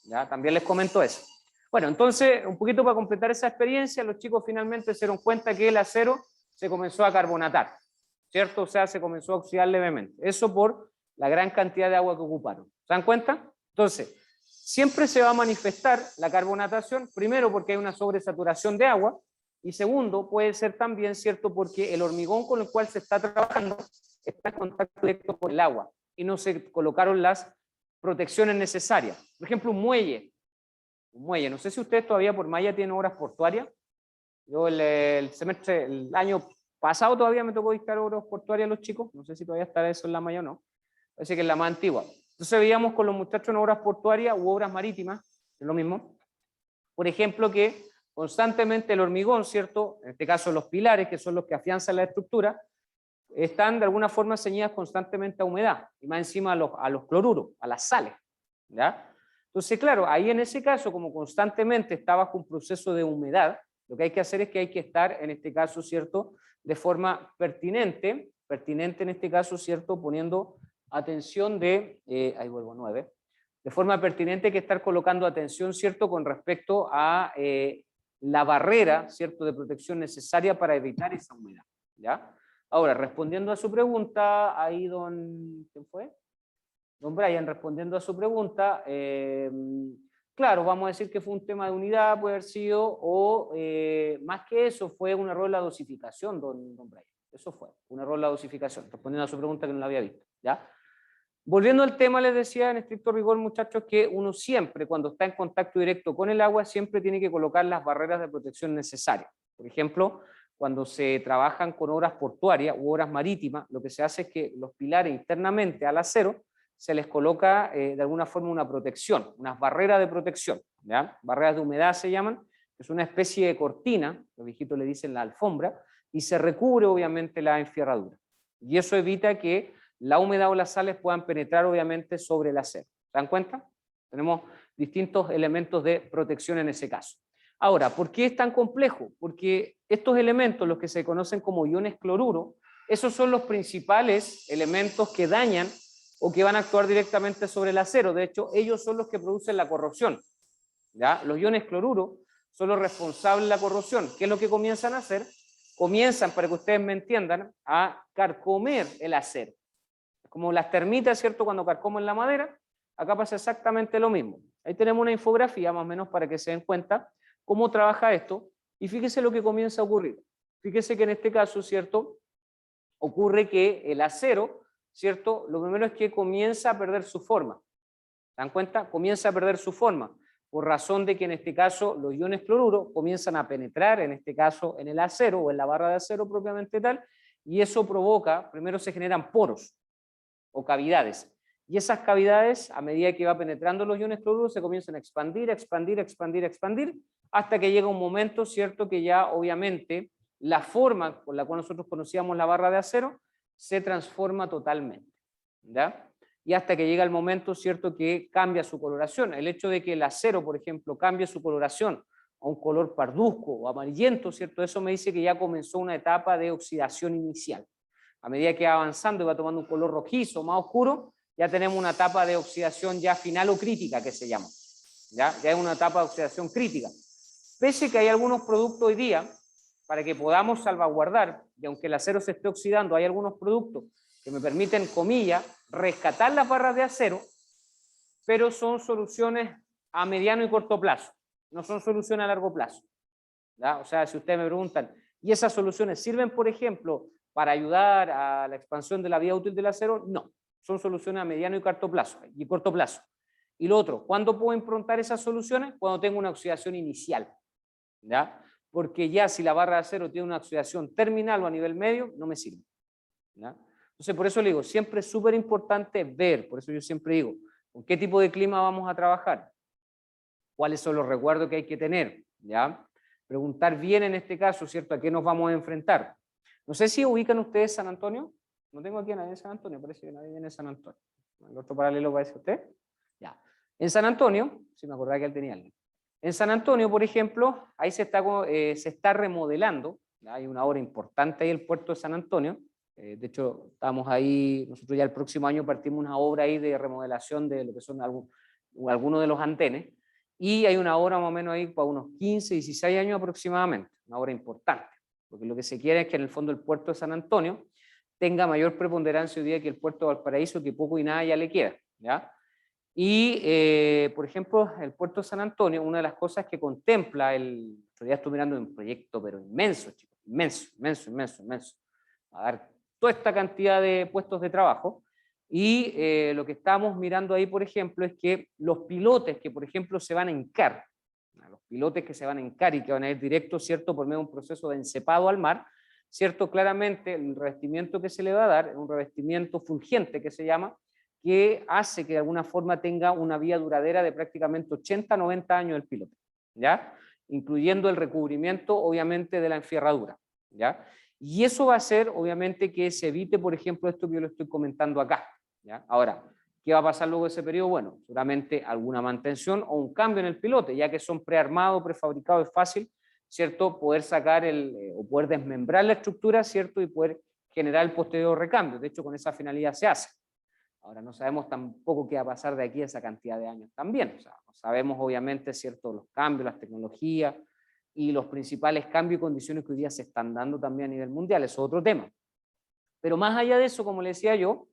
¿ya? También les comento eso. Bueno, entonces, un poquito para completar esa experiencia, los chicos finalmente se dieron cuenta que el acero se comenzó a carbonatar, ¿cierto? O sea, se comenzó a oxidar levemente. Eso por la gran cantidad de agua que ocuparon. ¿Se dan cuenta? Entonces, siempre se va a manifestar la carbonatación, primero porque hay una sobresaturación de agua, y segundo, puede ser también cierto porque el hormigón con el cual se está trabajando está en contacto directo con el agua y no se colocaron las protecciones necesarias. Por ejemplo, un muelle, no sé si ustedes todavía por malla tienen obras portuarias. Yo el año pasado todavía me tocó dictar obras portuarias a los chicos, no sé si todavía está eso en la malla o no, parece que es la más antigua. Entonces veíamos con los muchachos en obras portuarias u obras marítimas, es lo mismo, por ejemplo, que constantemente el hormigón, ¿cierto? En este caso los pilares, que son los que afianzan la estructura, están de alguna forma ceñidas constantemente a humedad, y más encima a los cloruros, a las sales, ¿ya? Entonces, claro, ahí en ese caso, como constantemente está bajo un proceso de humedad, lo que hay que hacer es que hay que estar, en este caso, ¿cierto?, de forma pertinente en este caso, ¿cierto?, poniendo atención ahí vuelvo 9, de forma pertinente hay que estar colocando atención, ¿cierto?, con respecto a la barrera, ¿cierto?, de protección necesaria para evitar esa humedad, ¿ya? Ahora, respondiendo a su pregunta, ahí ¿quién fue? Don Brian, respondiendo a su pregunta, claro, vamos a decir que fue un tema de unidad, puede haber sido, o más que eso, fue un error en la dosificación, don Brian. Eso fue, un error en la dosificación, respondiendo a su pregunta que no la había visto, ¿ya? Volviendo al tema, les decía en estricto rigor, muchachos, que uno siempre, cuando está en contacto directo con el agua, siempre tiene que colocar las barreras de protección necesarias. Por ejemplo, cuando se trabajan con obras portuarias u obras marítimas, lo que se hace es que los pilares internamente al acero se les coloca de alguna forma una protección, unas barreras de protección, ¿ya? Barreras de humedad se llaman, es una especie de cortina, los viejitos le dicen la alfombra, y se recubre obviamente la enfierradura. Y eso evita que la humedad o las sales puedan penetrar obviamente sobre el acero. ¿Se dan cuenta? Tenemos distintos elementos de protección en ese caso. Ahora, ¿por qué es tan complejo? Porque estos elementos, los que se conocen como iones cloruro, esos son los principales elementos que dañan o que van a actuar directamente sobre el acero. De hecho, ellos son los que producen la corrosión, ¿ya? Los iones cloruro son los responsables de la corrosión. ¿Qué es lo que comienzan a hacer? Comienzan, para que ustedes me entiendan, a carcomer el acero. Como las termitas, ¿cierto? Cuando carcomen la madera, acá pasa exactamente lo mismo. Ahí tenemos una infografía, más o menos, para que se den cuenta cómo trabaja esto. Y fíjese lo que comienza a ocurrir. Fíjese que en este caso, ¿cierto? Ocurre que el acero, ¿cierto? Lo primero es que comienza a perder su forma. ¿Se dan cuenta? Comienza a perder su forma, por razón de que en este caso los iones cloruro comienzan a penetrar, en este caso en el acero o en la barra de acero propiamente tal, y eso provoca, primero se generan poros o cavidades, y esas cavidades, a medida que va penetrando los iones cloruro, se comienzan a expandir, hasta que llega un momento, ¿cierto?, que ya obviamente la forma con la cual nosotros conocíamos la barra de acero se transforma totalmente, ¿ya? Y hasta que llega el momento, ¿cierto?, que cambia su coloración. El hecho de que el acero, por ejemplo, cambie su coloración a un color parduzco o amarillento, ¿cierto?, eso me dice que ya comenzó una etapa de oxidación inicial. A medida que va avanzando y va tomando un color rojizo, más oscuro, ya tenemos una etapa de oxidación ya final o crítica, que se llama. Ya es una etapa de oxidación crítica. Pese que hay algunos productos hoy día, para que podamos salvaguardar, y aunque el acero se esté oxidando, hay algunos productos que me permiten, comillas, rescatar las barras de acero, pero son soluciones a mediano y corto plazo, no son soluciones a largo plazo, ¿ya? O sea, si ustedes me preguntan, ¿y esas soluciones sirven, por ejemplo, para ayudar a la expansión de la vida útil del acero? No, son soluciones a mediano y corto plazo. Y lo otro, ¿cuándo puedo improntar esas soluciones? Cuando tengo una oxidación inicial, ¿ya? Porque ya si la barra de acero tiene una oxidación terminal o a nivel medio, no me sirve, ¿ya? Entonces, por eso le digo, siempre es súper importante ver, por eso yo siempre digo, ¿con qué tipo de clima vamos a trabajar? ¿Cuáles son los recuerdos que hay que tener? ¿Ya? Preguntar bien en este caso, ¿cierto? ¿A qué nos vamos a enfrentar? No sé si ubican ustedes San Antonio. No tengo aquí a nadie en San Antonio, parece que nadie viene de San Antonio. El otro paralelo parece usted. Ya. En San Antonio, si me acordaba que él tenía alguien. En San Antonio, por ejemplo, ahí se está remodelando. ¿Ya? Hay una obra importante ahí el puerto de San Antonio. De hecho, estamos ahí, nosotros ya el próximo año partimos una obra ahí de remodelación de lo que son algunos de los andenes. Y hay una obra más o menos ahí para unos 15, 16 años aproximadamente, una obra importante, porque lo que se quiere es que en el fondo el puerto de San Antonio tenga mayor preponderancia hoy día que el puerto de Valparaíso, que poco y nada ya le queda, ¿ya? Y, por ejemplo, el puerto de San Antonio, una de las cosas que contempla, todavía estoy mirando un proyecto, pero inmenso, chicos, inmenso, inmenso, inmenso, inmenso, a dar toda esta cantidad de puestos de trabajo. Y lo que estamos mirando ahí, por ejemplo, es que los pilotes que, por ejemplo, se van a hincar, los pilotes que se van a hincar y que van a ir directo, ¿cierto?, por medio de un proceso de encepado al mar, ¿cierto? Claramente el revestimiento que se le va a dar es un revestimiento fulgente que se llama, que hace que de alguna forma tenga una vía duradera de prácticamente 80, 90 años el pilote, ¿ya? Incluyendo el recubrimiento, obviamente, de la enfierradura, ¿ya? Y eso va a hacer, obviamente, que se evite, por ejemplo, esto que yo le estoy comentando acá, ¿ya? Ahora, ¿qué va a pasar luego de ese periodo? Bueno, seguramente alguna mantención o un cambio en el pilote, ya que son prearmados, prefabricados, es fácil, ¿cierto? Poder sacar o poder desmembrar la estructura, ¿cierto? Y poder generar el posterior recambio. De hecho, con esa finalidad se hace. Ahora, no sabemos tampoco qué va a pasar de aquí a esa cantidad de años también. O sea, no sabemos, obviamente, ¿cierto?, los cambios, las tecnologías y los principales cambios y condiciones que hoy día se están dando también a nivel mundial. Eso es otro tema. Pero más allá de eso, como le decía yo,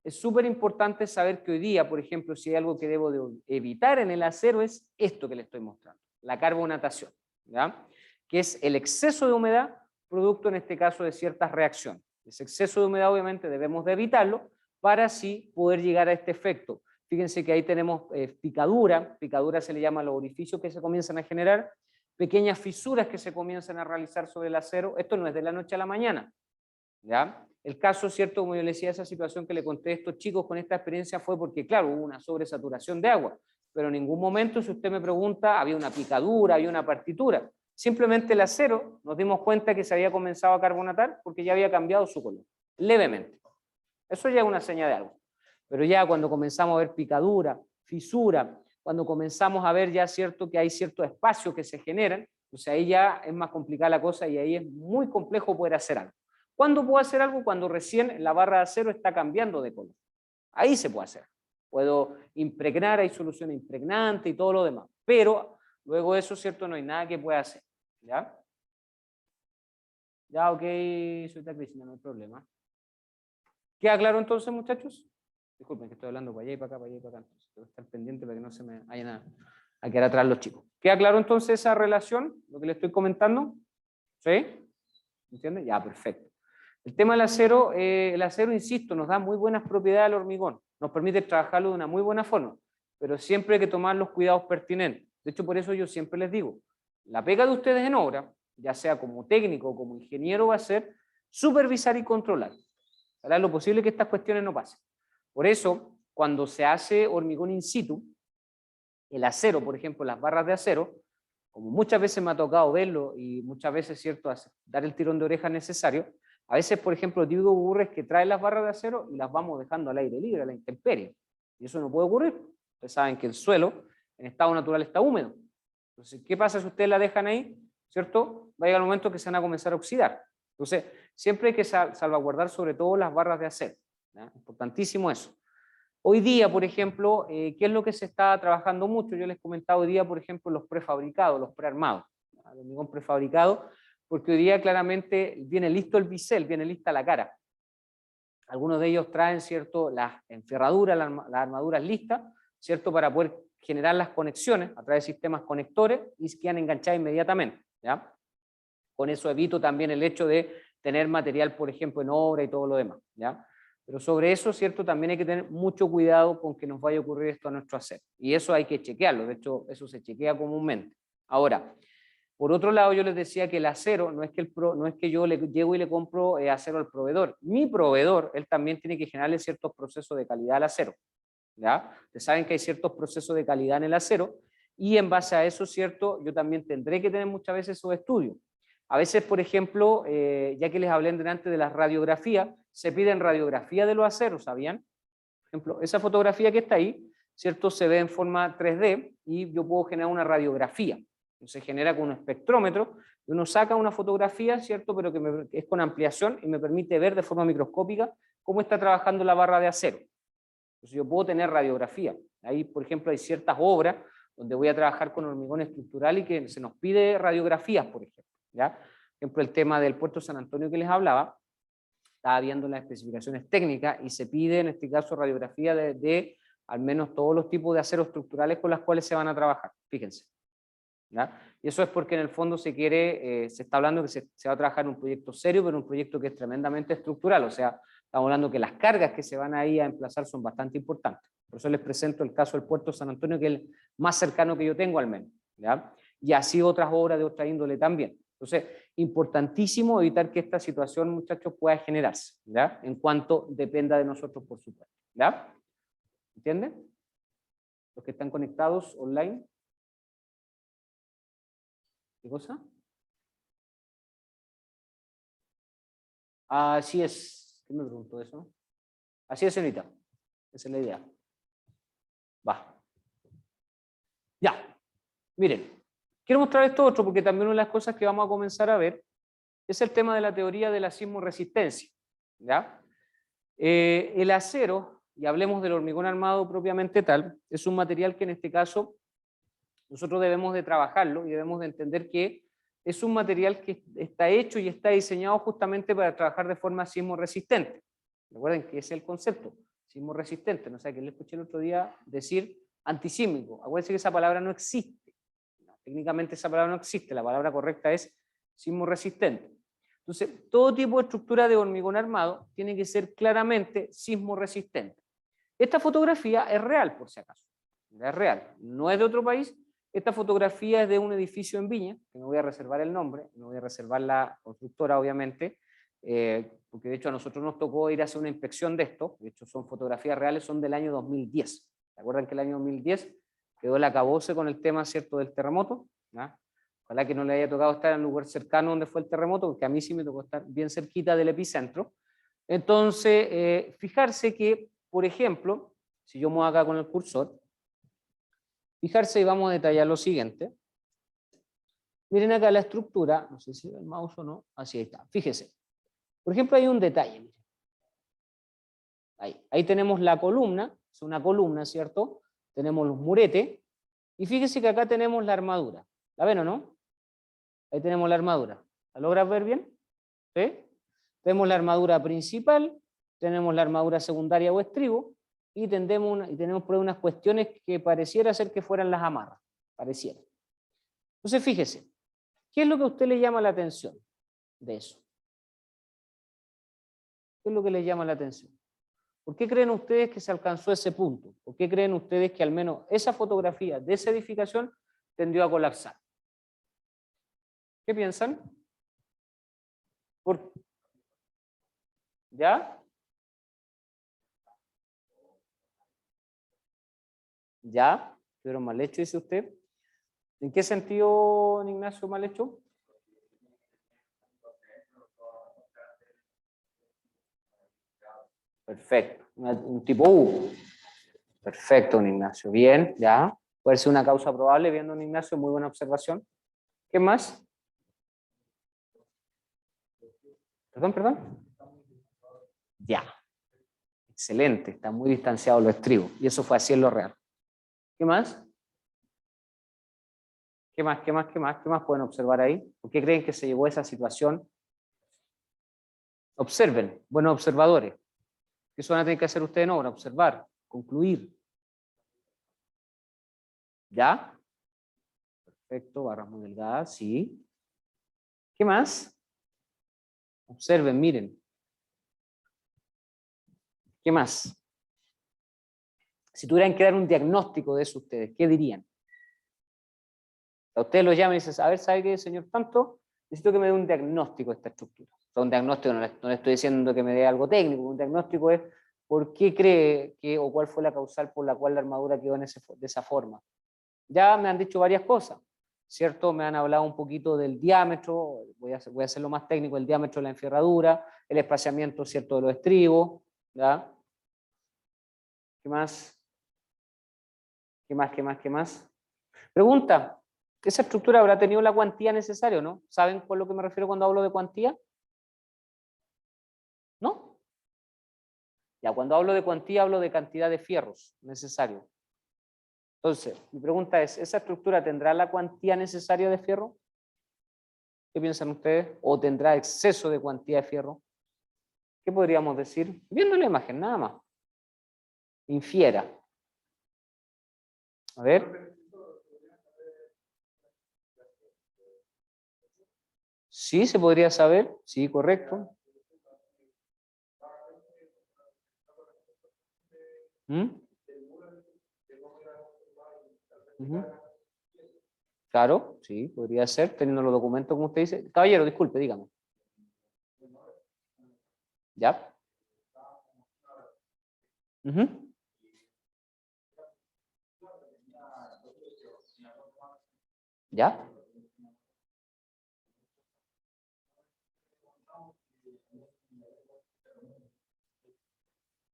es súper importante saber que hoy día, por ejemplo, si hay algo que debo de evitar en el acero es esto que le estoy mostrando, la carbonatación, ¿ya? Que es el exceso de humedad, producto en este caso de ciertas reacciones. Ese exceso de humedad obviamente debemos de evitarlo para así poder llegar a este efecto. Fíjense que ahí tenemos picadura se le llama a los orificios que se comienzan a generar, pequeñas fisuras que se comienzan a realizar sobre el acero. Esto no es de la noche a la mañana, ¿ya? El caso, cierto, como yo le decía, esa situación que le conté a estos chicos con esta experiencia fue porque, claro, hubo una sobresaturación de agua, pero en ningún momento, si usted me pregunta, había una picadura, había una partitura. Simplemente el acero, nos dimos cuenta que se había comenzado a carbonatar porque ya había cambiado su color, levemente. Eso ya es una señal de algo. Pero ya cuando comenzamos a ver picadura, fisura, cuando comenzamos a ver ya, cierto, que hay ciertos espacios que se generan, entonces ahí ya es más complicada la cosa y ahí es muy complejo poder hacer algo. ¿Cuándo puedo hacer algo? Cuando recién la barra de acero está cambiando de color. Ahí se puede hacer. Puedo impregnar, hay soluciones impregnantes y todo lo demás. Pero luego de eso, ¿cierto? No hay nada que pueda hacer. ¿Ya? Ya, ok, soy Cristina, no hay problema. ¿Queda claro entonces, muchachos? Disculpen que estoy hablando para allá y para acá, para allá y para acá. Entonces, tengo que estar pendiente para que no se me vayan a quedar atrás los chicos. ¿Queda claro entonces esa relación, lo que le estoy comentando? ¿Sí? ¿Entienden? Ya, perfecto. El tema del acero, insisto, nos da muy buenas propiedades al hormigón, nos permite trabajarlo de una muy buena forma, pero siempre hay que tomar los cuidados pertinentes. De hecho, por eso yo siempre les digo, la pega de ustedes en obra, ya sea como técnico o como ingeniero, va a ser supervisar y controlar. Hará lo posible que estas cuestiones no pasen. Por eso, cuando se hace hormigón in situ, el acero, por ejemplo, las barras de acero, como muchas veces me ha tocado verlo y muchas veces, cierto, dar el tirón de oreja necesario, a veces, por ejemplo, lo típico que ocurre es que traen las barras de acero y las vamos dejando al aire libre, a la intemperie. Y eso no puede ocurrir. Ustedes saben que el suelo, en estado natural, está húmedo. Entonces, ¿qué pasa si ustedes la dejan ahí? ¿Cierto? Va a llegar el momento que se van a comenzar a oxidar. Entonces, siempre hay que salvaguardar sobre todo las barras de acero. ¿Ya? Importantísimo eso. Hoy día, por ejemplo, ¿qué es lo que se está trabajando mucho? Yo les comentaba hoy día, por ejemplo, los prefabricados, los prearmados. El hormigón prefabricado, porque hoy día claramente viene listo el bisel, viene lista la cara. Algunos de ellos traen, ¿cierto?, las enferraduras, las armaduras listas, ¿cierto?, para poder generar las conexiones a través de sistemas conectores y quedan enganchadas inmediatamente, ¿ya? Con eso evito también el hecho de tener material, por ejemplo, en obra y todo lo demás, ¿ya? Pero sobre eso, ¿cierto? También hay que tener mucho cuidado con que nos vaya a ocurrir esto a nuestro acero. Y eso hay que chequearlo, de hecho, eso se chequea comúnmente. Ahora, por otro lado, yo les decía que el acero no es que, no es que yo le llego y le compro acero al proveedor. Mi proveedor, él también tiene que generarle ciertos procesos de calidad al acero. ¿Ya? Ustedes saben que hay ciertos procesos de calidad en el acero y en base a eso, ¿cierto? Yo también tendré que tener muchas veces esos estudios. A veces, por ejemplo, ya que les hablé antes de las radiografías, se piden radiografía de los aceros, ¿sabían? Por ejemplo, esa fotografía que está ahí, ¿cierto? Se ve en forma 3D y yo puedo generar una radiografía. Se genera con un espectrómetro, y uno saca una fotografía, ¿cierto? Pero que es con ampliación y me permite ver de forma microscópica cómo está trabajando la barra de acero. Entonces yo puedo tener radiografía. Ahí, por ejemplo, hay ciertas obras donde voy a trabajar con hormigón estructural y que se nos pide radiografías, por ejemplo. ¿Ya? Por ejemplo, el tema del puerto San Antonio que les hablaba, estaba viendo las especificaciones técnicas y se pide en este caso radiografía de al menos todos los tipos de aceros estructurales con las cuales se van a trabajar. Fíjense. ¿Ya? Y eso es porque en el fondo se quiere, se está hablando que se va a trabajar en un proyecto serio, pero un proyecto que es tremendamente estructural, o sea, estamos hablando que las cargas que se van ahí a emplazar son bastante importantes. Por eso les presento el caso del puerto San Antonio, que es el más cercano que yo tengo al menos. ¿Ya? Y así otras obras de otra índole también. Entonces, importantísimo evitar que esta situación, muchachos, pueda generarse, ¿ya? En cuanto dependa de nosotros, por supuesto. ¿Ya? ¿Entienden? Los que están conectados online. ¿Qué cosa? Así es. ¿Quién me preguntó eso? Así es, señorita. Esa es la idea. Va. Ya. Miren. Quiero mostrar esto otro porque también una de las cosas que vamos a comenzar a ver es el tema de la teoría de la sismoresistencia. ¿Ya? El acero, y hablemos del hormigón armado propiamente tal, es un material que en este caso nosotros debemos de trabajarlo y debemos de entender que es un material que está hecho y está diseñado justamente para trabajar de forma sismorresistente. Recuerden que ese es el concepto, sismorresistente. No sé, que le escuché el otro día decir antisísmico. Acuérdense que esa palabra no existe. Técnicamente esa palabra no existe, la palabra correcta es sismorresistente. Entonces, todo tipo de estructura de hormigón armado tiene que ser claramente sismorresistente. Esta fotografía es real, por si acaso. Es real, no es de otro país. Esta fotografía es de un edificio en Viña, que no voy a reservar el nombre, no voy a reservar la constructora, obviamente, porque de hecho a nosotros nos tocó ir a hacer una inspección de esto. De hecho, son fotografías reales, son del año 2010. ¿Se acuerdan que el año 2010 quedó el acabose con el tema, ¿cierto?, del terremoto? ¿Ya? Ojalá que no le haya tocado estar en un lugar cercano donde fue el terremoto, porque a mí sí me tocó estar bien cerquita del epicentro. Entonces, fijarse que, por ejemplo, si yo muevo acá con el cursor, fijarse y vamos a detallar lo siguiente. Miren acá la estructura, no sé si el mouse o no, así está, fíjese. Por ejemplo, hay un detalle. Ahí tenemos la columna, es una columna, ¿cierto? Tenemos los muretes, y fíjese que acá tenemos la armadura. ¿La ven o no? Ahí tenemos la armadura. ¿La logras ver bien? ¿Sí? Tenemos la armadura principal, tenemos la armadura secundaria o estribo, y tenemos por ahí unas cuestiones que pareciera ser que fueran las amarras. Pareciera. Entonces, fíjese, ¿qué es lo que a usted le llama la atención de eso? ¿Qué es lo que le llama la atención? ¿Por qué creen ustedes que se alcanzó ese punto? ¿Por qué creen ustedes que al menos esa fotografía de esa edificación tendió a colapsar? ¿Qué piensan? ¿Ya? ¿Ya? ¿Estuvieron mal hecho, dice usted? ¿En qué sentido, don Ignacio, mal hecho? Perfecto. Un tipo U. Perfecto, don Ignacio. Bien, ya. Puede ser una causa probable, bien, don Ignacio, muy buena observación. ¿Qué más? Perdón, perdón. Ya. Excelente, está muy distanciado los estribos. Y eso fue así en lo real. ¿Qué más? ¿Qué más? ¿Qué más? ¿Qué más? ¿Qué más pueden observar ahí? ¿Por qué creen que se llevó a esa situación? Observen, buenos observadores. ¿Qué van a tener que hacer ustedes en obra? Observar, concluir. ¿Ya? Perfecto, barras muy delgadas, sí. ¿Qué más? Observen, miren. ¿Qué más? Si tuvieran que dar un diagnóstico de eso ustedes, ¿qué dirían? A ustedes lo llaman y dicen, a ver, ¿sabe qué, señor tanto? Necesito que me dé un diagnóstico de esta estructura. O sea, un diagnóstico, no le estoy diciendo que me dé algo técnico, un diagnóstico es por qué cree que, o cuál fue la causal por la cual la armadura quedó de esa forma. Ya me han dicho varias cosas, ¿cierto? Me han hablado un poquito del diámetro, voy a hacerlo más técnico, el diámetro de la enferradura, el espaciamiento, ¿cierto?, de los estribos, ¿ya? ¿Qué más? ¿Qué más, qué más, qué más? Pregunta, ¿esa estructura habrá tenido la cuantía necesaria o no? ¿Saben con lo que me refiero cuando hablo de cuantía? ¿No? Ya, cuando hablo de cuantía hablo de cantidad de fierros necesarios. Entonces, mi pregunta es, ¿esa estructura tendrá la cuantía necesaria de fierro? ¿Qué piensan ustedes? ¿O tendrá exceso de cuantía de fierro? ¿Qué podríamos decir? Viendo la imagen, nada más. Infiera. A ver. Sí, se podría saber. Sí, correcto. ¿Mm? Claro, sí, podría ser, teniendo los documentos como usted dice. Caballero, disculpe, dígame. ¿Ya? Uh-huh. ¿Ya?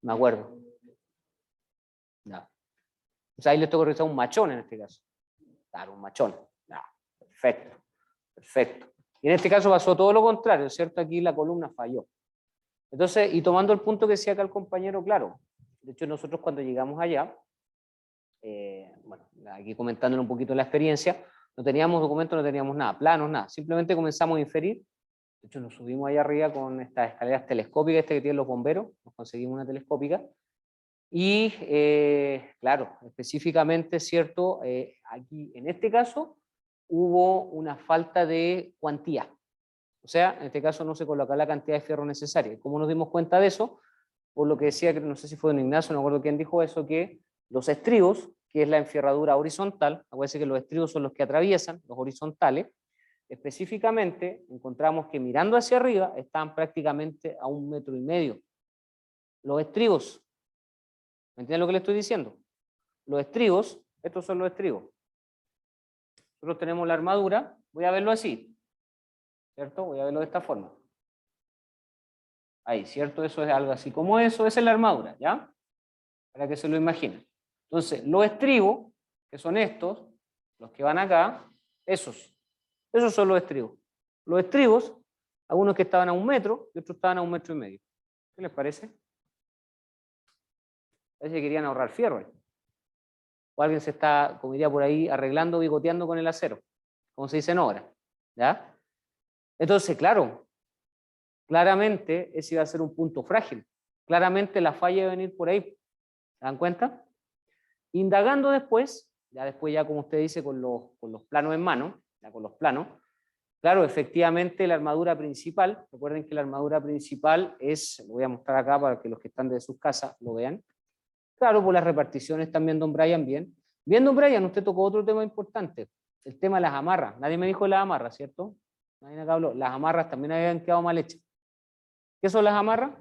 Me acuerdo. Ya. O sea, ahí le tengo que revisar un machón en este caso. Claro, un machón. Ya. Perfecto. Perfecto. Y en este caso pasó todo lo contrario, ¿cierto? Aquí la columna falló. Entonces, y tomando el punto que decía acá el compañero, claro, de hecho nosotros cuando llegamos allá, bueno, aquí comentándole un poquito la experiencia, no teníamos documentos, no teníamos nada, planos, nada, simplemente comenzamos a inferir. De hecho nos subimos allá arriba con estas escaleras telescópicas que tienen los bomberos, nos conseguimos una telescópica, y claro, específicamente, ¿cierto? Aquí en este caso hubo una falta de cuantía. O sea, en este caso no se colocó la cantidad de fierro necesaria. ¿Cómo nos dimos cuenta de eso? Por lo que decía, que no sé si fue don Ignacio, no recuerdo quién dijo eso, que los estribos, que es la enferradura horizontal, acuérdense que los estribos son los que atraviesan, los horizontales, específicamente encontramos que mirando hacia arriba estaban prácticamente a 1,5 metros. Los estribos, ¿me entienden lo que le estoy diciendo? Los estribos, estos son los estribos. Nosotros tenemos la armadura, voy a verlo así, ¿cierto? Voy a verlo de esta forma. Ahí, ¿cierto? Eso es algo así como eso, esa es la armadura, ¿ya? Para que se lo imaginen. Entonces, los estribos, que son estos, los que van acá, esos son los estribos. Los estribos, algunos que estaban a 1 metro y otros estaban a 1,5 metros. ¿Qué les parece? Parece que querían ahorrar fierro. O alguien se está, como diría por ahí, arreglando, bigoteando con el acero, como se dice en obra, ¿ya? Entonces, claro, claramente ese iba a ser un punto frágil. Claramente la falla iba a venir por ahí. ¿Se dan cuenta? Indagando después, ya como usted dice, con los planos en mano, ya con los planos, claro, efectivamente la armadura principal, recuerden que la armadura principal es, lo voy a mostrar acá para que los que están de sus casas lo vean, claro, por las reparticiones también, don Brian, bien. Bien, don Brian, usted tocó otro tema importante, el tema de las amarras. Nadie me dijo de las amarras, ¿cierto? Nadie acá habló. Las amarras también habían quedado mal hechas. ¿Qué son las amarras?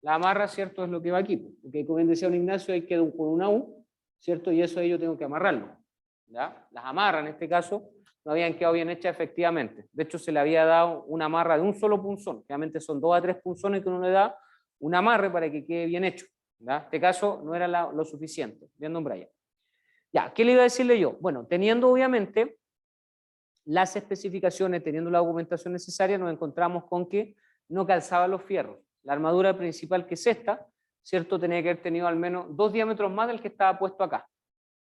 La amarra, ¿cierto? Es lo que va aquí. Porque como bien decía don Ignacio, hay que con una U, ¿cierto? Y eso yo tengo que amarrarlo. ¿Ya? Las amarras, en este caso, no habían quedado bien hechas efectivamente. De hecho, se le había dado una amarra de un solo punzón. Realmente son 2 a 3 punzones que uno le da un amarre para que quede bien hecho. ¿Ya? En este caso no era lo suficiente. Bien, don Brian. Ya, ¿qué le iba a decirle yo? Bueno, teniendo obviamente las especificaciones, teniendo la documentación necesaria, nos encontramos con que no calzaban los fierros. La armadura principal, que es esta, ¿cierto? Tenía que haber tenido al menos 2 diámetros más del que estaba puesto acá.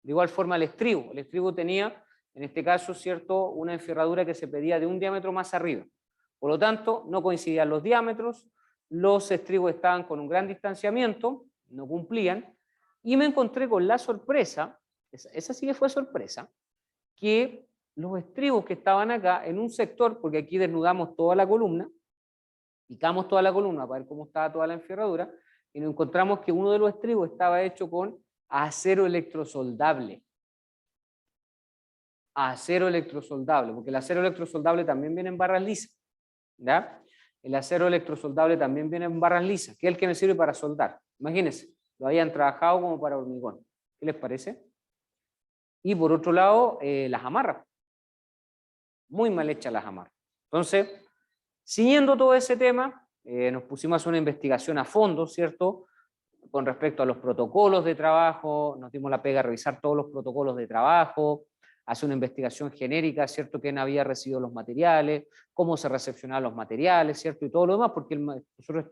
De igual forma el estribo tenía, en este caso, ¿cierto?, una enferradura que se pedía de 1 diámetro más arriba. Por lo tanto, no coincidían los diámetros, los estribos estaban con un gran distanciamiento, no cumplían, y me encontré con la sorpresa, esa sí que fue sorpresa, que los estribos que estaban acá en un sector, porque aquí desnudamos toda la columna, picamos toda la columna para ver cómo estaba toda la enferradura, y nos encontramos que uno de los estribos estaba hecho con acero electrosoldable. Acero electrosoldable, porque el acero electrosoldable también viene en barras lisas, ¿ya? El acero electrosoldable también viene en barras lisas, que es el que me sirve para soldar. Imagínense, lo habían trabajado como para hormigón. ¿Qué les parece? Y por otro lado, las amarras. Muy mal hechas las amarras. Entonces, siguiendo todo ese tema, nos pusimos a hacer una investigación a fondo, ¿cierto? Con respecto a los protocolos de trabajo, nos dimos la pega a revisar todos los protocolos de trabajo, hacer una investigación genérica, ¿cierto? Quién había recibido los materiales, cómo se recepcionaban los materiales, ¿cierto? Y todo lo demás, porque nosotros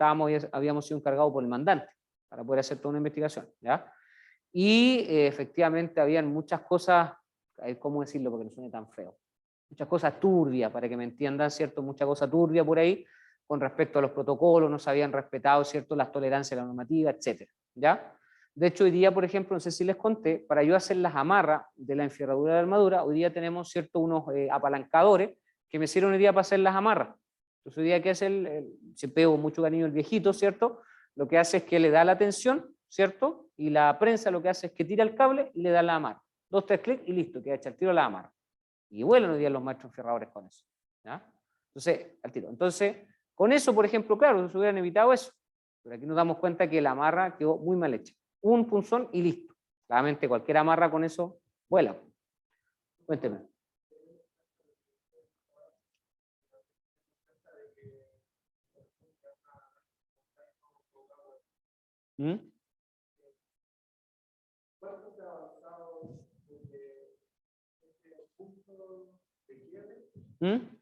habíamos sido encargados por el mandante para poder hacer toda una investigación, ¿ya? Y efectivamente habían muchas cosas, ¿cómo decirlo? Porque no suene tan feo. Muchas cosas turbias, para que me entiendan, ¿cierto? Mucha cosa turbia por ahí, con respecto a los protocolos, no se habían respetado, ¿cierto?, las tolerancias a la normativa, etcétera, ¿ya? De hecho, hoy día, por ejemplo, no sé si les conté, para yo hacer las amarras de la enferradura de la armadura, hoy día tenemos, ¿cierto?, unos apalancadores que me sirven hoy día para hacer las amarras. Entonces, hoy día que hace se pego mucho cariño el viejito, ¿cierto? Lo que hace es que le da la tensión, ¿cierto? Y la prensa lo que hace es que tira el cable y le da la amarra. 2, 3 clics y listo, queda hecha el tiro la amarra. Y vuelan hoy día los maestros enferradores con eso, ¿ya? Entonces, al tiro. Entonces, con eso, por ejemplo, claro, se hubieran evitado eso. Pero aquí nos damos cuenta que la amarra quedó muy mal hecha. Un punzón y listo. Claramente cualquier amarra con eso vuela. Cuénteme. ¿Mm? ¿Mm?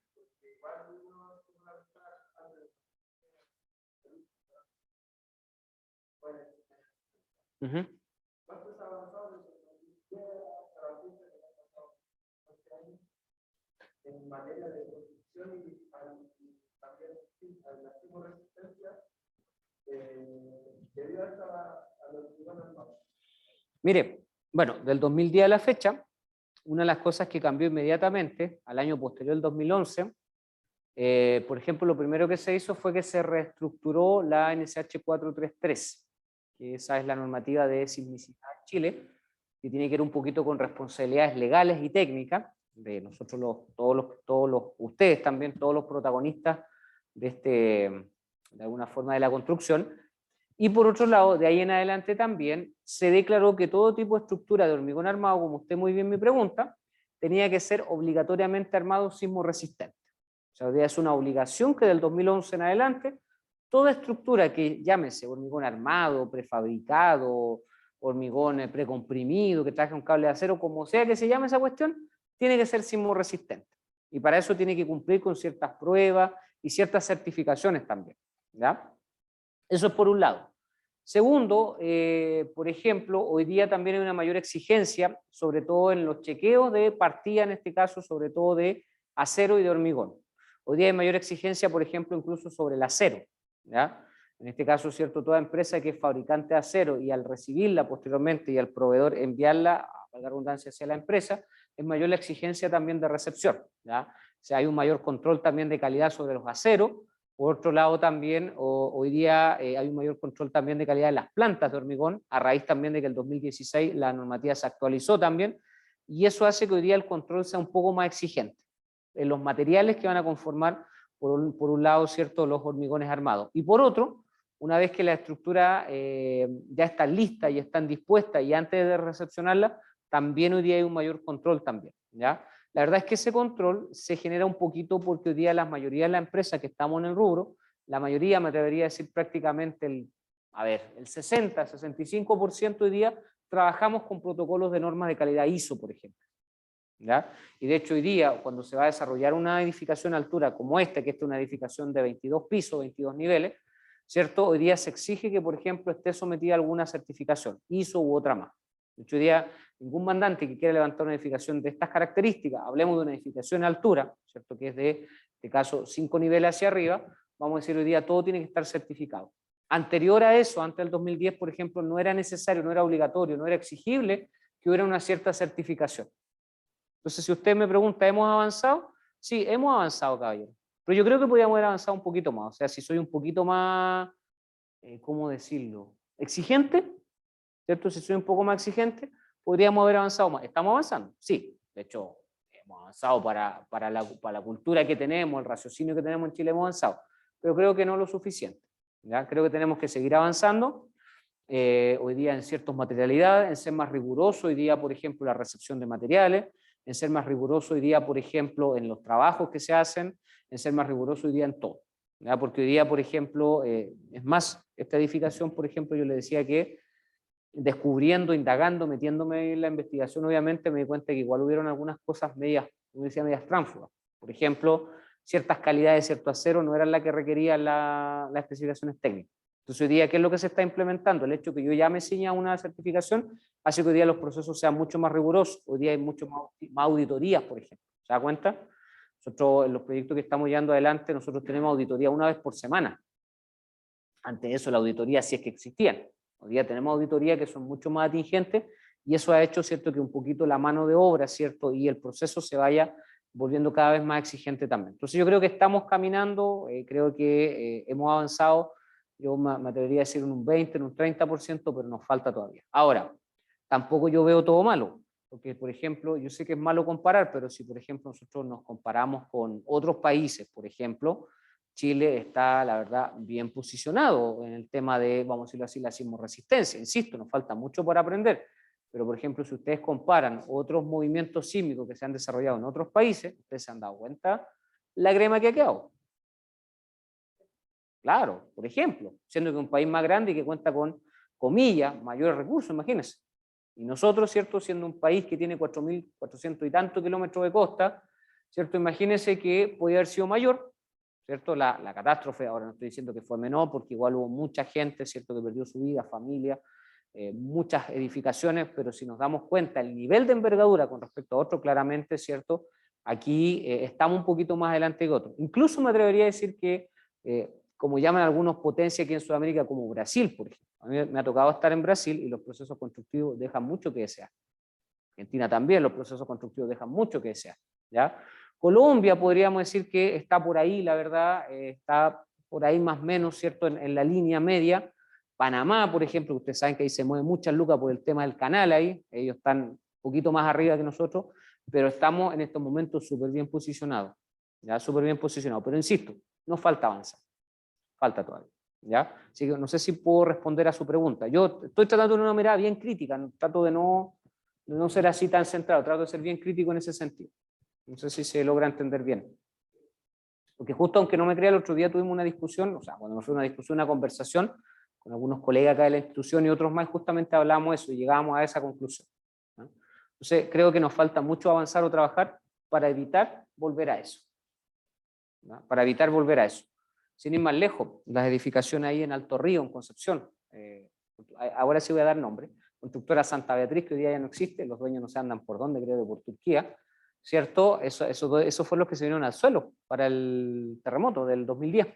Uh-huh. En materia de construcción y también al la resistencia debido a los armados. Mire, bueno, del 2010 a la fecha, una de las cosas que cambió inmediatamente al año posterior, el 2011, por ejemplo, lo primero que se hizo fue que se reestructuró la NSH 433, que esa es la normativa de sismicidad en Chile, que tiene que ver un poquito con responsabilidades legales y técnicas de nosotros, ustedes también, todos los protagonistas de alguna forma de la construcción. Y por otro lado, de ahí en adelante también se declaró que todo tipo de estructura de hormigón armado, como usted muy bien me pregunta, tenía que ser obligatoriamente armado sismo resistente. O sea, es una obligación que del 2011 en adelante, toda estructura que llámese hormigón armado, prefabricado, hormigón precomprimido, que traje un cable de acero, como sea que se llame esa cuestión, tiene que ser sismo resistente. Y para eso tiene que cumplir con ciertas pruebas y ciertas certificaciones también, ¿ya? Eso es por un lado. Segundo, por ejemplo, hoy día también hay una mayor exigencia, sobre todo en los chequeos de partida, en este caso, sobre todo de acero y de hormigón. Hoy día hay mayor exigencia, por ejemplo, incluso sobre el acero, ¿ya? En este caso, ¿cierto? Toda empresa que es fabricante de acero y al recibirla posteriormente y al proveedor enviarla, a la redundancia, hacia la empresa, es mayor la exigencia también de recepción, ¿ya? O sea, hay un mayor control también de calidad sobre los aceros. Por otro lado, también hoy día hay un mayor control también de calidad de las plantas de hormigón, a raíz también de que el 2016 la normativa se actualizó también, y eso hace que hoy día el control sea un poco más exigente en los materiales que van a conformar, por un lado, ¿cierto?, los hormigones armados. Y por otro, una vez que la estructura ya está lista y están dispuestas y antes de recepcionarla, también hoy día hay un mayor control también, ¿ya? La verdad es que ese control se genera un poquito porque hoy día la mayoría de las empresas que estamos en el rubro, la mayoría, me atrevería a decir prácticamente el 60, 65% hoy día trabajamos con protocolos de normas de calidad ISO, por ejemplo, ¿ya? Y de hecho hoy día, cuando se va a desarrollar una edificación a altura como esta, que esta es una edificación de 22 pisos, 22 niveles, ¿cierto? Hoy día se exige que, por ejemplo, esté sometida a alguna certificación, ISO u otra más. De hecho, hoy día ningún mandante que quiera levantar una edificación de estas características, hablemos de una edificación a altura, ¿cierto?, que es de este caso 5 niveles hacia arriba, vamos a decir hoy día todo tiene que estar certificado. Anterior a eso, antes del 2010, por ejemplo, no era necesario, no era obligatorio, no era exigible que hubiera una cierta certificación. Entonces, si usted me pregunta, ¿hemos avanzado? Sí, hemos avanzado, caballero. Pero yo creo que podríamos haber avanzado un poquito más. O sea, si soy un poquito más ¿cómo decirlo? Exigente, ¿cierto? Si soy un poco más exigente, podríamos haber avanzado más. ¿Estamos avanzando? Sí, de hecho, hemos avanzado para la cultura que tenemos, el raciocinio que tenemos en Chile, hemos avanzado, pero creo que no lo suficiente, ¿ya? Creo que tenemos que seguir avanzando, hoy día en ciertas materialidades, en ser más riguroso hoy día, por ejemplo, la recepción de materiales, en ser más riguroso hoy día, por ejemplo, en los trabajos que se hacen, en ser más riguroso hoy día en todo, ¿ya? Porque hoy día, por ejemplo, es más, esta edificación, por ejemplo, yo le decía que descubriendo, indagando, metiéndome en la investigación, obviamente me di cuenta que igual hubieron algunas cosas medias, como decía, medias tránsfugas. Por ejemplo, ciertas calidades, cierto acero no eran las que requerían las especificaciones técnicas. Entonces hoy día, ¿qué es lo que se está implementando? El hecho que yo ya me ciña una certificación hace que hoy día los procesos sean mucho más rigurosos. Hoy día hay mucho más auditorías, por ejemplo. ¿Se da cuenta? Nosotros, en los proyectos que estamos llevando adelante, nosotros tenemos auditoría una vez por semana. Antes de eso, la auditoría sí es que existían. Hoy día tenemos auditorías que son mucho más atingentes y eso ha hecho, ¿cierto?, que un poquito la mano de obra, ¿cierto?, y el proceso se vaya volviendo cada vez más exigente también. Entonces yo creo que estamos caminando, creo que hemos avanzado, yo me atrevería a decir en un 20, en un 30%, pero nos falta todavía. Ahora, tampoco yo veo todo malo, porque por ejemplo, yo sé que es malo comparar, pero si por ejemplo nosotros nos comparamos con otros países, por ejemplo, Chile está, la verdad, bien posicionado en el tema de, vamos a decirlo así, la sismorresistencia. Insisto, nos falta mucho por aprender, pero por ejemplo, si ustedes comparan otros movimientos sísmicos que se han desarrollado en otros países, ustedes se han dado cuenta la crema que ha quedado. Claro, por ejemplo, siendo que un país más grande y que cuenta con, comillas, mayores recursos, imagínense. Y nosotros, ¿cierto?, siendo un país que tiene 4.400 y tantos kilómetros de costa, ¿cierto?, imagínense que podía haber sido mayor, ¿cierto? La catástrofe, ahora no estoy diciendo que fue menor, porque igual hubo mucha gente, ¿cierto?, que perdió su vida, familia, muchas edificaciones, pero si nos damos cuenta, el nivel de envergadura con respecto a otro, claramente, ¿cierto?, aquí estamos un poquito más adelante que otros. Incluso me atrevería a decir que, como llaman algunos potencias aquí en Sudamérica, como Brasil, por ejemplo. A mí me ha tocado estar en Brasil y los procesos constructivos dejan mucho que desear. Argentina también, los procesos constructivos dejan mucho que desear, ¿ya? Colombia podríamos decir que está por ahí, la verdad, está por ahí más o menos, ¿cierto?, en la línea media. Panamá, por ejemplo, ustedes saben que ahí se mueven muchas lucas por el tema del canal ahí, ellos están un poquito más arriba que nosotros, pero estamos en estos momentos súper bien posicionados, ¿ya? Súper bien posicionados, pero insisto, nos falta avanzar, falta todavía, ¿ya? Así que no sé si puedo responder a su pregunta. Yo estoy tratando de una mirada bien crítica, trato de no ser así tan centrado, trato de ser bien crítico en ese sentido. No sé si se logra entender bien. Porque justo aunque no me crea, el otro día tuvimos una discusión, o sea, cuando nos fue una discusión, una conversación con algunos colegas acá de la institución y otros más, justamente hablábamos de eso y llegábamos a esa conclusión, ¿no? Entonces, creo que nos falta mucho avanzar o trabajar para evitar volver a eso, ¿no? Para evitar volver a eso. Sin ir más lejos, las edificaciones ahí en Alto Río, en Concepción, ahora sí voy a dar nombre, constructora Santa Beatriz, que hoy día ya no existe, los dueños no se andan por dónde, creo que por Turquía, ¿cierto? Eso fue lo que se vinieron al suelo para el terremoto del 2010,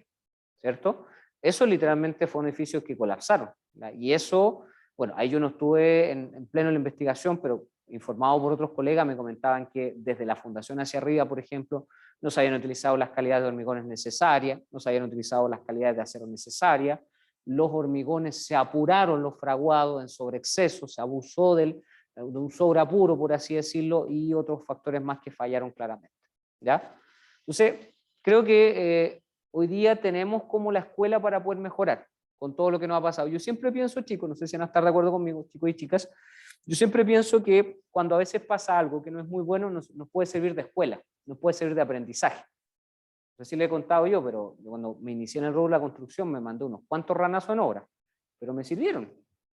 ¿cierto? Eso literalmente fue un edificio que colapsaron, ¿verdad? Y eso, bueno, ahí yo no estuve en pleno en la investigación, pero informado por otros colegas me comentaban que desde la fundación hacia arriba, por ejemplo, no se habían utilizado las calidades de hormigones necesarias, no se habían utilizado las calidades de acero necesarias, los hormigones se apuraron los fraguados en sobreexceso, se abusó de un sobreapuro, por así decirlo, y otros factores más que fallaron claramente, ¿ya? Entonces, creo que hoy día tenemos como la escuela para poder mejorar con todo lo que nos ha pasado. Yo siempre pienso, chicos, no sé si van a estar de acuerdo conmigo, chicos y chicas, yo siempre pienso que cuando a veces pasa algo que no es muy bueno, nos puede servir de escuela, nos puede servir de aprendizaje. No sé si le he contado yo, pero cuando me inicié en el rubro de la construcción me mandé unos cuantos ranazos en obra, pero me sirvieron.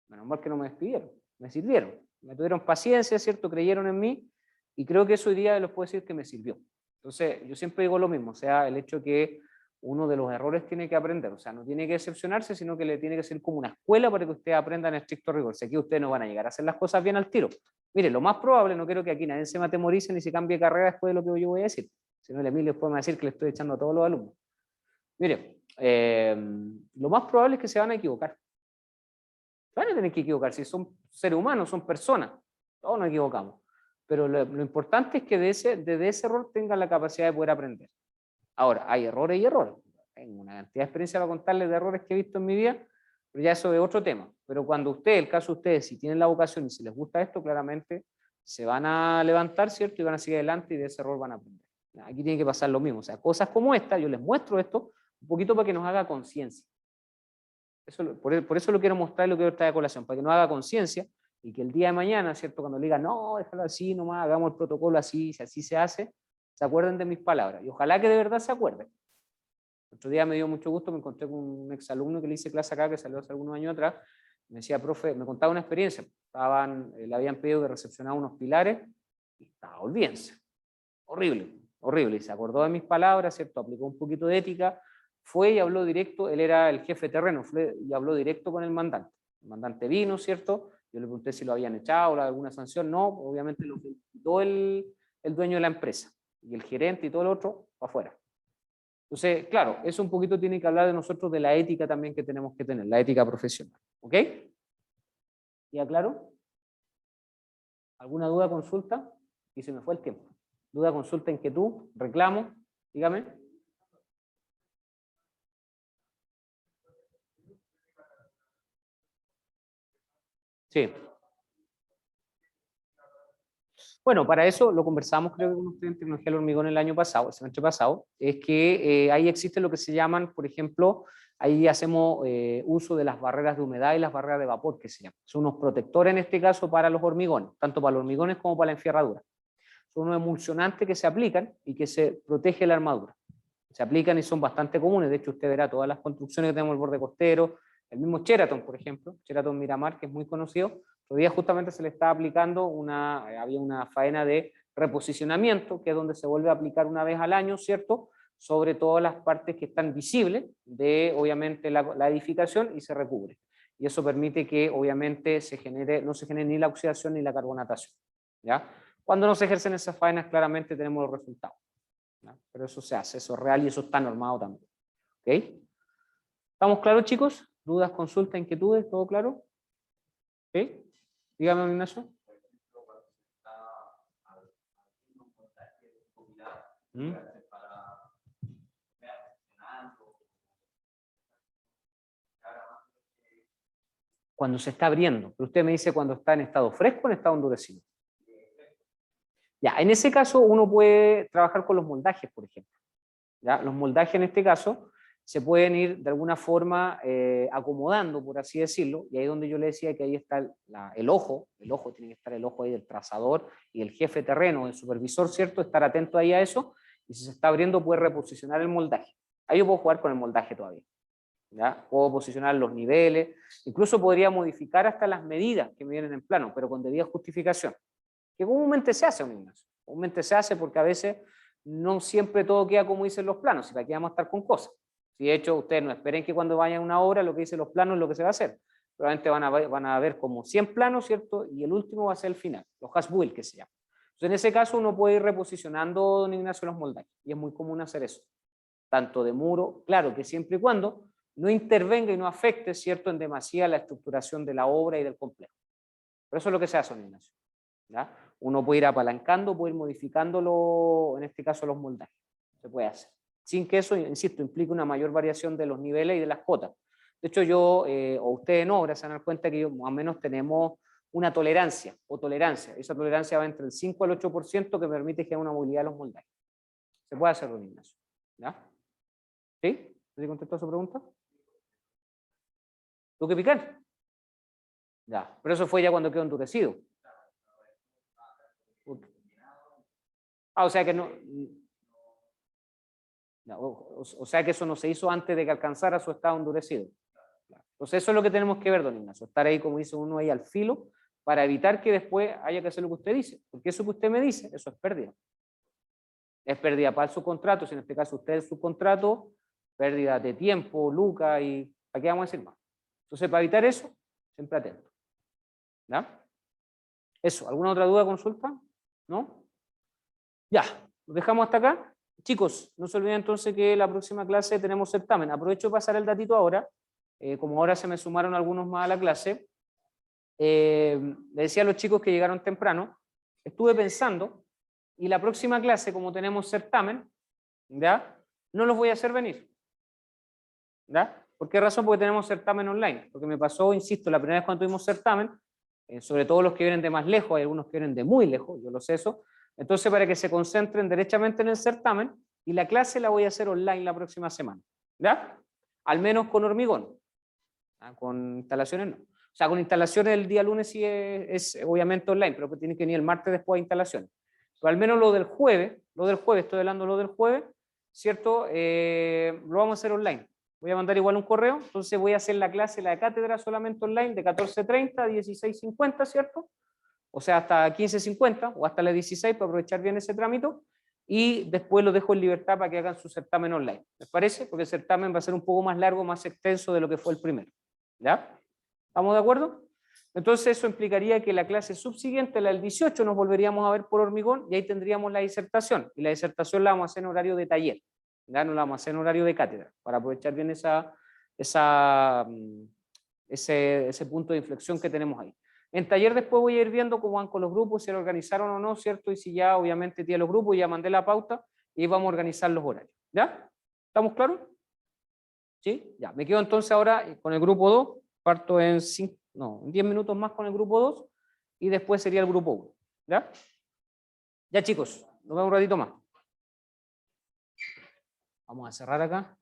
Menos mal que no me despidieron, me sirvieron. Me tuvieron paciencia, ¿cierto? Creyeron en mí y creo que eso hoy día les puedo decir que me sirvió. Entonces, yo siempre digo lo mismo, o sea, el hecho que uno de los errores tiene que aprender, o sea, no tiene que decepcionarse, sino que le tiene que ser como una escuela para que ustedes aprendan en estricto rigor. Si aquí ustedes no van a llegar a hacer las cosas bien al tiro. Mire, lo más probable, no quiero que aquí nadie se matemorice ni se cambie de carrera después de lo que yo voy a decir. Si no, el Emilio después me va a decir que le estoy echando a todos los alumnos. Mire, lo más probable es que se van a equivocar. Van a tener que equivocar, si son seres humanos, son personas, todos nos equivocamos. Pero lo importante es que de ese error tengan la capacidad de poder aprender. Ahora, hay errores y errores. Tengo una cantidad de experiencia para contarles de errores que he visto en mi vida, Pero ya eso es otro tema. Pero cuando ustedes, el caso de ustedes, si tienen la vocación y si les gusta esto, claramente se van a levantar, ¿cierto? Y van a seguir adelante y de ese rol van a aprender. Aquí tiene que pasar lo mismo. O sea, cosas como esta, yo les muestro esto un poquito para que nos haga conciencia. Por eso lo quiero mostrar y lo quiero traer a colación, para que nos haga conciencia y que el día de mañana, ¿cierto? Cuando le digan, no, déjalo así nomás, hagamos el protocolo así, si así se hace, se acuerden de mis palabras. Y ojalá que de verdad se acuerden. Otro día me dio mucho gusto, me encontré con un exalumno que le hice clase acá, que salió hace algunos años atrás, me decía, profe, me contaba una experiencia, le habían pedido que recepcionara unos pilares, y estaba, olvídense, horrible, horrible, y se acordó de mis palabras, ¿cierto? Aplicó un poquito de ética, fue y habló directo, él era el jefe de terreno, fue y habló directo con el mandante vino, ¿cierto? Yo le pregunté si lo habían echado o alguna sanción, no, obviamente lo quitó el dueño de la empresa, y el gerente y todo el otro, para afuera. Entonces, claro, eso un poquito tiene que hablar de nosotros, de la ética también que tenemos que tener, la ética profesional. ¿Ok? ¿Ya claro? ¿Alguna duda, consulta? Y se me fue el tiempo. ¿Duda, consulta, inquietud, reclamo? Dígame. Sí. Bueno, para eso lo conversamos, creo que con usted en tecnología del hormigón el año pasado, el semestre pasado, es que ahí existe lo que se llaman, por ejemplo, ahí hacemos uso de las barreras de humedad y las barreras de vapor, que se llaman. Son unos protectores en este caso para los hormigones, tanto para los hormigones como para la enferradura. Son unos emulsionantes que se aplican y que se protege la armadura. Se aplican y son bastante comunes, de hecho usted verá todas las construcciones que tenemos en el borde costero, el mismo Sheraton, por ejemplo, Sheraton Miramar, que es muy conocido, todavía justamente se le está aplicando había una faena de reposicionamiento, que es donde se vuelve a aplicar una vez al año, ¿cierto? Sobre todas las partes que están visibles de, obviamente, la edificación y se recubre. Y eso permite que, obviamente, no se genere ni la oxidación ni la carbonatación, ¿ya? Cuando no se ejercen esas faenas, claramente tenemos los resultados, ¿no? Pero eso se hace, eso es real y eso está normado también. ¿Ok? ¿Estamos claros, chicos? ¿Dudas, consultas, inquietudes? ¿Todo claro? ¿Ok? Dígame, don Ignacio. ¿Mm? Cuando se está abriendo. Pero usted me dice cuando está en estado fresco o en estado endurecido. Ya, en ese caso uno puede trabajar con los moldajes, por ejemplo. ¿Ya? Los moldajes en este caso se pueden ir de alguna forma acomodando, por así decirlo, y ahí es donde yo le decía que ahí está el ojo tiene que estar el ojo ahí del trazador y el jefe terreno, el supervisor, ¿cierto? Estar atento ahí a eso, y si se está abriendo puede reposicionar el moldaje. Ahí yo puedo jugar con el moldaje todavía. ¿Ya? Puedo posicionar los niveles, incluso podría modificar hasta las medidas que me vienen en plano, pero con debida justificación, que comúnmente se hace, comúnmente se hace porque a veces no siempre todo queda como dicen los planos, y para qué vamos a estar con cosas. Si de hecho ustedes no esperen que cuando vayan a una obra lo que dicen los planos es lo que se va a hacer, probablemente van a ver como 100 planos, ¿cierto? Y el último va a ser el final, los hash build que se llama. Entonces en ese caso uno puede ir reposicionando, don Ignacio, los moldajes, y es muy común hacer eso, tanto de muro, claro que siempre y cuando no intervenga y no afecte, ¿cierto?, en demasía la estructuración de la obra y del complejo. Pero eso es lo que se hace, don Ignacio. ¿Ya? Uno puede ir apalancando, puede ir modificándolo, en este caso los moldajes. Se puede hacer. Sin que eso, insisto, implique una mayor variación de los niveles y de las cotas. De hecho, o ustedes en obra se van a dar cuenta que más o menos tenemos una tolerancia o tolerancia. Esa tolerancia va entre el 5 al 8% que permite generar una movilidad de los moldajes. Se puede hacer, don Ignacio. ¿Ya? ¿Sí? ¿te contestó a su pregunta? ¿Tuvo que picar? Ya, pero eso fue ya cuando quedó endurecido. O sea que no, o sea que eso no se hizo antes de que alcanzara su estado endurecido. Entonces eso es lo que tenemos que ver, don Ignacio, estar ahí, como dice uno, ahí al filo, para evitar que después haya que hacer lo que usted dice, porque eso que usted me dice, eso es pérdida. Es pérdida para el subcontrato, si en este caso usted es el subcontrato, pérdida de tiempo, lucas, y ¿para qué vamos a decir más? Entonces, para evitar eso, siempre atento. ¿Ya? Eso, ¿alguna otra duda, consulta? ¿No? Ya, lo dejamos hasta acá. Chicos, no se olviden entonces que la próxima clase tenemos certamen. Aprovecho de pasar el datito ahora, como ahora se me sumaron algunos más a la clase. Le decía a los chicos que llegaron temprano, estuve pensando, y la próxima clase, como tenemos certamen, ¿ya? No los voy a hacer venir. ¿Ya? ¿Por qué razón? Porque tenemos certamen online. Porque me pasó, insisto, la primera vez cuando tuvimos certamen, sobre todo los que vienen de más lejos, hay algunos que vienen de muy lejos, yo lo sé eso. Entonces, para que se concentren derechamente en el certamen, y la clase la voy a hacer online la próxima semana. ¿Ya? Al menos con hormigón. Con instalaciones no. O sea, con instalaciones el día lunes sí es obviamente online, pero tiene que venir el martes después de instalaciones. Pero al menos lo del jueves, estoy hablando lo del jueves, ¿cierto? Lo vamos a hacer online. Voy a mandar igual un correo, entonces voy a hacer la clase, la de cátedra solamente online de 14:30 a 16:50, ¿cierto? O sea, hasta 15:50 o hasta las 16 para aprovechar bien ese trámite, y después lo dejo en libertad para que hagan su certamen online. ¿Les parece? Porque el certamen va a ser un poco más largo, más extenso de lo que fue el primero. ¿Ya? ¿Estamos de acuerdo? Entonces eso implicaría que la clase subsiguiente, la del 18, nos volveríamos a ver por hormigón y ahí tendríamos la disertación. Y la disertación la vamos a hacer en horario de taller. ¿Ya? No la vamos a hacer en horario de cátedra, para aprovechar bien ese punto de inflexión que tenemos ahí. En taller después voy a ir viendo cómo van con los grupos, si lo organizaron o no, ¿cierto? Y si ya obviamente tiene los grupos, ya mandé la pauta y vamos a organizar los horarios. ¿Ya? ¿Estamos claros? ¿Sí? Ya, me quedo entonces ahora con el grupo 2, parto en 10 minutos más con el grupo 2 y después sería el grupo 1. ¿Ya? Ya chicos, nos vemos un ratito más. Vamos a cerrar acá.